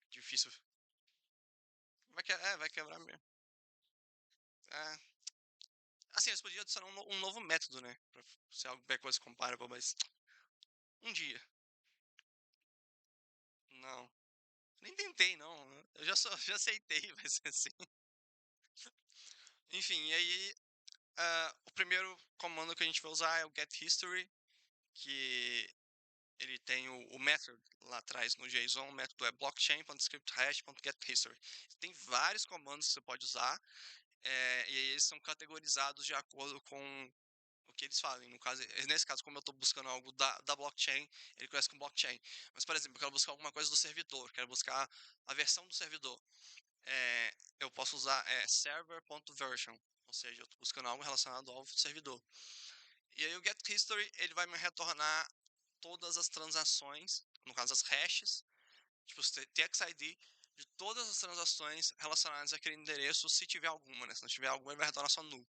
difícil. Vai quebrar mesmo. Assim, eles podiam adicionar um novo método, né? Pra ser algo backwards comparable, mas um dia. Não. Nem tentei, não. Eu já aceitei, vai ser assim. Enfim, e aí o primeiro comando que a gente vai usar é o getHistory, que ele tem o method lá atrás no JSON, o método é blockchain.scripthash.getHistory. Tem vários comandos que você pode usar, e aí eles são categorizados de acordo com o que eles fazem. Nesse caso, como eu estou buscando algo da blockchain, ele começa com blockchain. Mas, por exemplo, eu quero buscar alguma coisa do servidor, quero buscar a versão do servidor. Eu posso usar server.version, ou seja, eu estou buscando algo relacionado ao servidor. E aí o getHistory, ele vai me retornar todas as transações, no caso as hashes, tipo o TXID, de todas as transações relacionadas àquele endereço, se tiver alguma, né? Se não tiver alguma, ele vai retornar só null.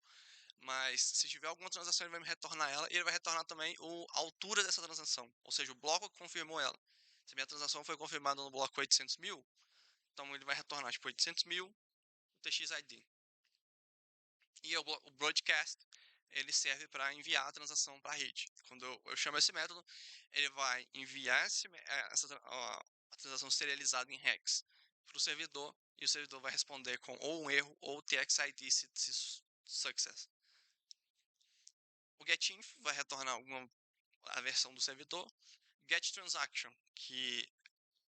Mas se tiver alguma transação, ele vai me retornar ela, e ele vai retornar também a altura dessa transação, ou seja, o bloco que confirmou ela. Se a minha transação foi confirmada no bloco 800 mil, então ele vai retornar tipo 800 mil, o TXID. E o broadcast, ele serve para enviar a transação para a rede. Quando eu chamo esse método, ele vai enviar a transação serializada em hex para o servidor, e o servidor vai responder com ou um erro ou TXID se success. O getInf vai retornar a versão do servidor. GetTransaction, que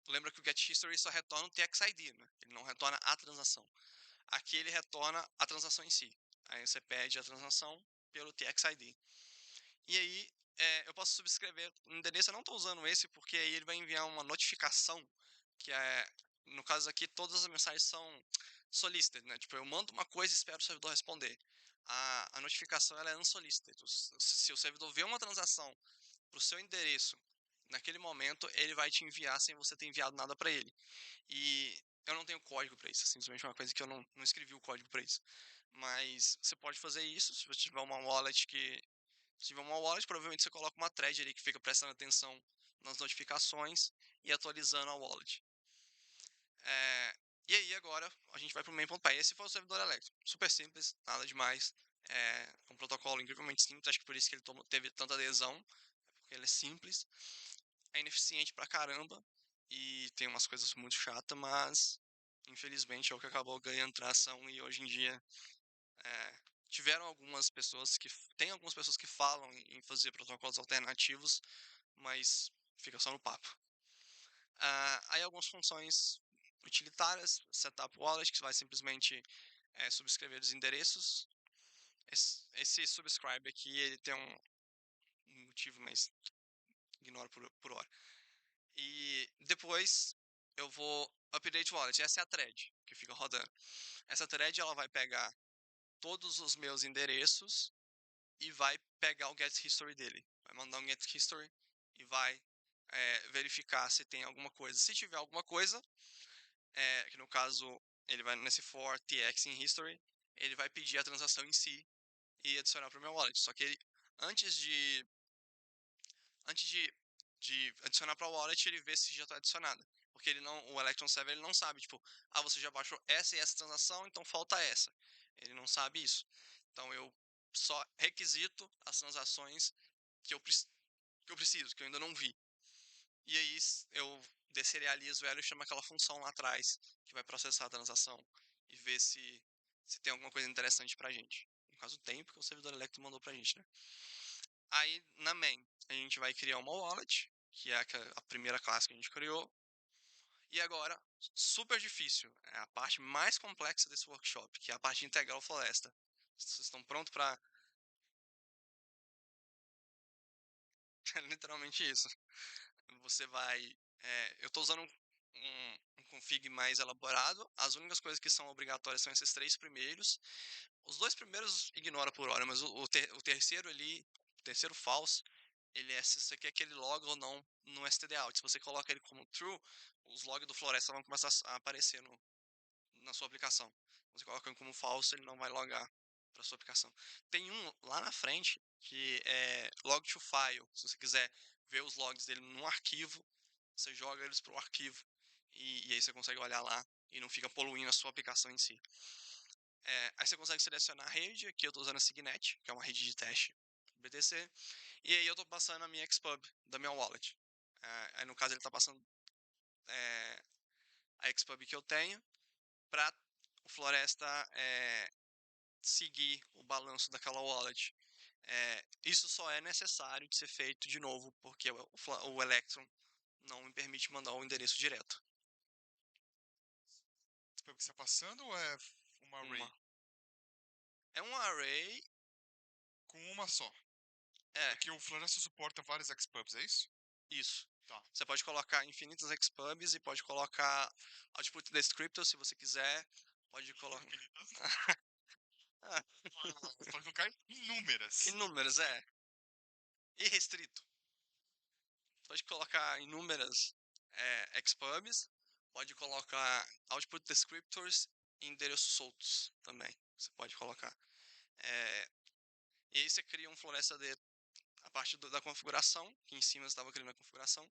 lembra que o getHistory só retorna o TXID, né? Ele não retorna a transação. Aqui ele retorna a transação em si. Aí você pede a transação pelo TXID. E aí eu posso subscrever o endereço. Eu não estou usando esse porque aí ele vai enviar uma notificação, que no caso aqui, todas as mensagens são solicited, né? Tipo, eu mando uma coisa e espero o servidor responder. A notificação ela é unsolicited. Se o servidor vê uma transação para o seu endereço naquele momento, ele vai te enviar sem você ter enviado nada para ele. E eu não tenho código para isso, simplesmente uma coisa que eu não escrevi o código para isso. Mas você pode fazer isso se você tiver uma wallet provavelmente você coloca uma thread ali que fica prestando atenção nas notificações e atualizando a wallet. E aí agora a gente vai para o main.py. Esse foi o servidor Electron. Super simples, nada demais. Um protocolo incrivelmente simples, acho que por isso que ele teve tanta adesão, porque ele é simples, é ineficiente pra caramba e tem umas coisas muito chatas, mas infelizmente é o que acabou ganhando tração e hoje em dia tiveram tem algumas pessoas que falam em fazer protocolos alternativos, mas fica só no papo. Aí algumas funções utilitárias, setup wallet, que vai simplesmente subscrever os endereços. Esse subscribe aqui, ele tem um motivo, mas ignoro por hora. E depois eu vou update wallet. Essa é a thread que fica rodando. Essa thread ela vai pegar todos os meus endereços e vai pegar o get history dele. Vai mandar um get history e vai verificar se tem alguma coisa. Se tiver alguma coisa, que no caso ele vai nesse for tx in history, ele vai pedir a transação em si e adicionar para o meu wallet. Só que ele, antes de adicionar para o wallet, ele vê se já está adicionada. Porque ele não, o Electron Server ele não sabe, tipo, você já baixou essa e essa transação, então falta essa. Ele não sabe isso. Então eu só requisito as transações que eu preciso, que eu ainda não vi. E aí eu deserializo ela e chamo aquela função lá atrás, que vai processar a transação e ver se tem alguma coisa interessante pra gente. No caso tem, porque o servidor Electron mandou pra gente, né? Aí na main, a gente vai criar uma wallet, que é a primeira classe que a gente criou. E agora, super difícil, é a parte mais complexa desse workshop, que é a parte de integrar o Floresta. Vocês estão prontos para é literalmente isso. Você vai. Eu estou usando um config mais elaborado. As únicas coisas que são obrigatórias são esses 3 primeiros. Os 2 primeiros ignora por hora, mas o terceiro ali, o terceiro false, ele é se você quer que ele log ou não no stdout. Se você coloca ele como true, os logs do Floresta vão começar a aparecer na sua aplicação. Você coloca ele como false, ele não vai logar para sua aplicação. Tem um lá na frente que é log to file. Se você quiser ver os logs dele num arquivo, você joga eles para o arquivo e aí você consegue olhar lá e não fica poluindo a sua aplicação em si. Aí você consegue selecionar a rede. Aqui eu estou usando a Signet, que é uma rede de teste BTC. E aí eu estou passando a minha Xpub da minha wallet. Aí no caso ele está passando a Xpub que eu tenho para o Floresta seguir o balanço daquela wallet. Isso só é necessário de ser feito de novo porque o Electron não me permite mandar o endereço direto. Foi o que você está passando ou é uma array? É um array. Com uma só. É, Que o Floresta suporta vários Xpubs, é isso? isso. Tá. Você pode colocar infinitas Xpubs e pode colocar output descriptor se você quiser. Pode colocar. Você pode colocar inúmeras. Inúmeras, irrestrito. Pode colocar inúmeras Xpubs. Pode colocar output descriptors e endereços soltos também. Você pode colocar. E aí você cria um Floresta D a partir da configuração, que em cima você estava criando a configuração.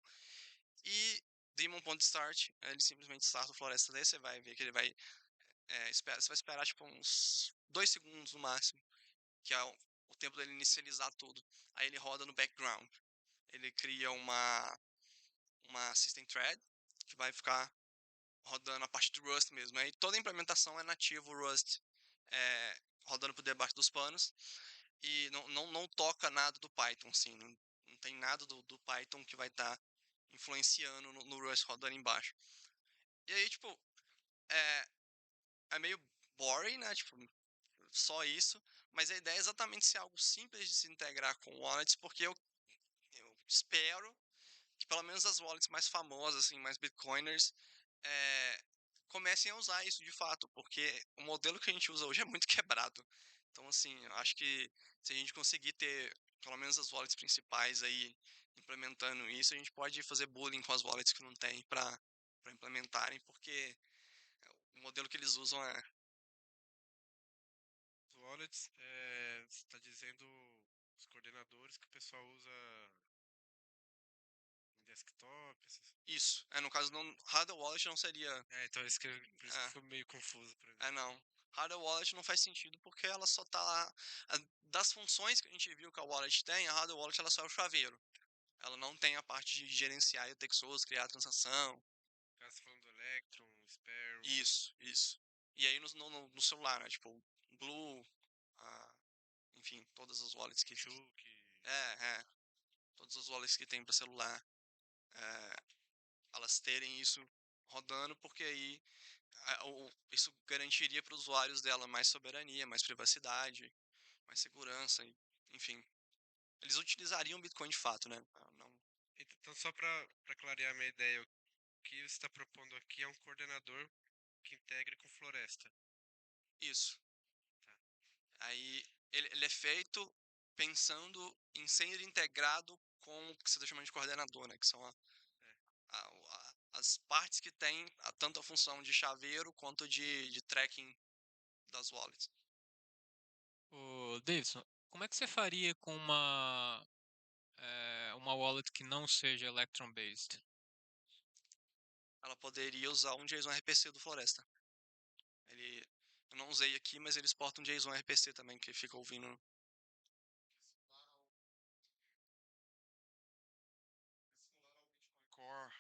E daemon.start, ele simplesmente starta o Floresta D, você vai ver que ele vai você vai esperar tipo uns 2 segundos no máximo, que é o tempo dele inicializar tudo. Aí ele roda no background. Ele cria uma system thread que vai ficar rodando a parte do Rust mesmo. Aí toda a implementação é nativo Rust, rodando por debaixo dos panos. E não toca nada do Python, assim. Não tem nada do Python que vai estar influenciando no Rust rodando embaixo. E aí, tipo, é meio boring, né? Tipo, só isso. Mas a ideia é exatamente ser algo simples de se integrar com wallets, porque eu espero que pelo menos as wallets mais famosas, assim, mais bitcoiners, comecem a usar isso de fato, porque o modelo que a gente usa hoje é muito quebrado. Então, assim, eu acho que se a gente conseguir ter pelo menos as wallets principais aí implementando isso, a gente pode fazer bullying com as wallets que não tem para implementarem, porque o modelo que eles usam Os wallets, você está dizendo os coordenadores que o pessoal usa em desktop, isso. No caso, hardware wallet não seria. então por isso que foi meio confuso pra mim. Não. Hardware wallet não faz sentido porque ela só tá lá. Das funções que a gente viu que a wallet tem, a hardware wallet ela só é o chaveiro. Ela não tem a parte de gerenciar o Texos, criar a transação. Cara, você falando do Electron, Sparrow. Isso. E aí no celular, né? Tipo, Blue, enfim, todas as wallets que. Chook. Todas as wallets que tem para celular. Elas terem isso rodando, porque aí isso garantiria para os usuários dela mais soberania, mais privacidade, mais segurança, enfim. Eles utilizariam o Bitcoin de fato, né? Não, Então, só para clarear minha ideia, o que você está propondo aqui é um coordenador que integre com Floresta. isso. Tá. Aí ele é feito pensando em ser integrado com o que você está chamando de coordenador, né? Que são as partes que têm tanto a função de chaveiro quanto de tracking das wallets. Ô, Davidson, como é que você faria com uma wallet que não seja Electron-based? Ela poderia usar um JSON RPC do Floresta. Eu não usei aqui, mas eles portam um JSON RPC também, que fica ouvindo. Core.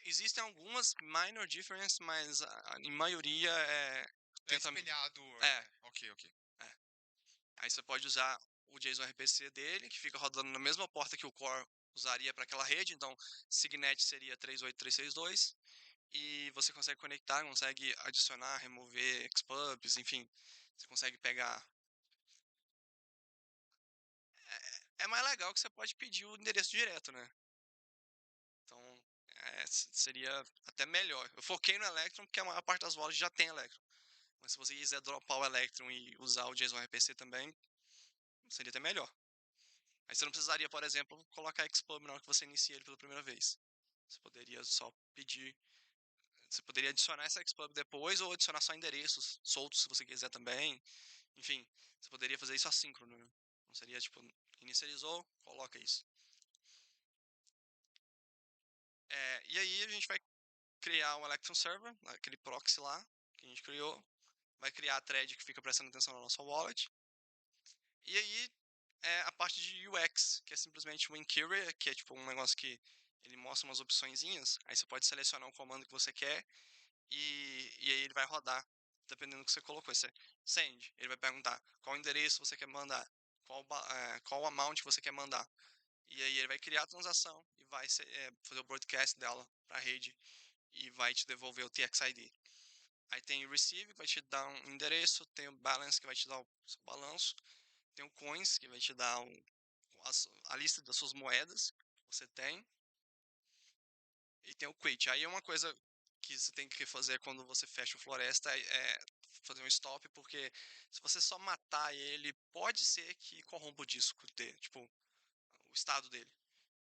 Existem algumas minor differences, mas em maioria É tenta. espelhado. É. Ok, ok. Aí você pode usar o JSON RPC dele, que fica rodando na mesma porta que o Core usaria para aquela rede. Então, Signet seria 38362. E você consegue conectar, consegue adicionar, remover xpubs, enfim. Você consegue pegar. É mais legal que você pode pedir o endereço direto, né? Então, seria até melhor. Eu foquei no Electron porque a maior parte das wallets já tem Electron. Mas se você quiser dropar o Electron e usar o JSON RPC também, seria até melhor. Aí você não precisaria, por exemplo, colocar Xpub na hora que você inicia ele pela primeira vez. Você poderia só pedir. Você poderia adicionar essa Xpub depois ou adicionar só endereços soltos se você quiser também. Enfim, você poderia fazer isso assíncrono, né? Não seria tipo, inicializou, coloca isso. E aí a gente vai criar um Electron Server, aquele proxy lá que a gente criou. Vai criar a thread que fica prestando atenção na nossa wallet. E aí a parte de UX, que é simplesmente o inquiry, que é tipo um negócio que ele mostra umas opçõezinhas, aí você pode selecionar um comando que você quer e aí ele vai rodar, dependendo do que você colocou. Você send, ele vai perguntar qual endereço você quer mandar, qual amount você quer mandar. E aí ele vai criar a transação e vai fazer o broadcast dela para a rede e vai te devolver o TXID. Aí tem o receive, que vai te dar um endereço, tem o balance, que vai te dar o seu balanço, tem o coins, que vai te dar a lista das suas moedas que você tem, e tem o quit. Aí é uma coisa que você tem que fazer quando você fecha o floresta é fazer um stop, porque se você só matar ele, pode ser que corrompa o disco dele, tipo, o estado dele,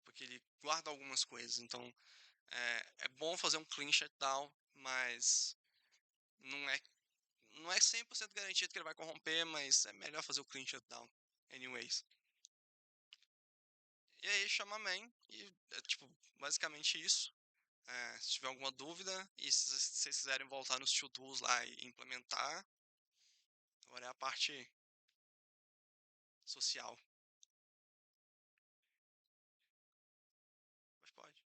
porque ele guarda algumas coisas. Então é bom fazer um clean shutdown, mas não é não é 100% garantido que ele vai corromper, mas é melhor fazer o clean shutdown anyways. E aí chama main e é tipo basicamente isso. Se tiver alguma dúvida e se vocês quiserem voltar nos to-dos lá e implementar, agora é a parte social. Mas pode.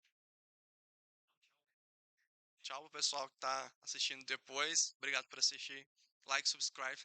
Tchau pro pessoal que tá assistindo depois. Obrigado por assistir. Like, subscribe.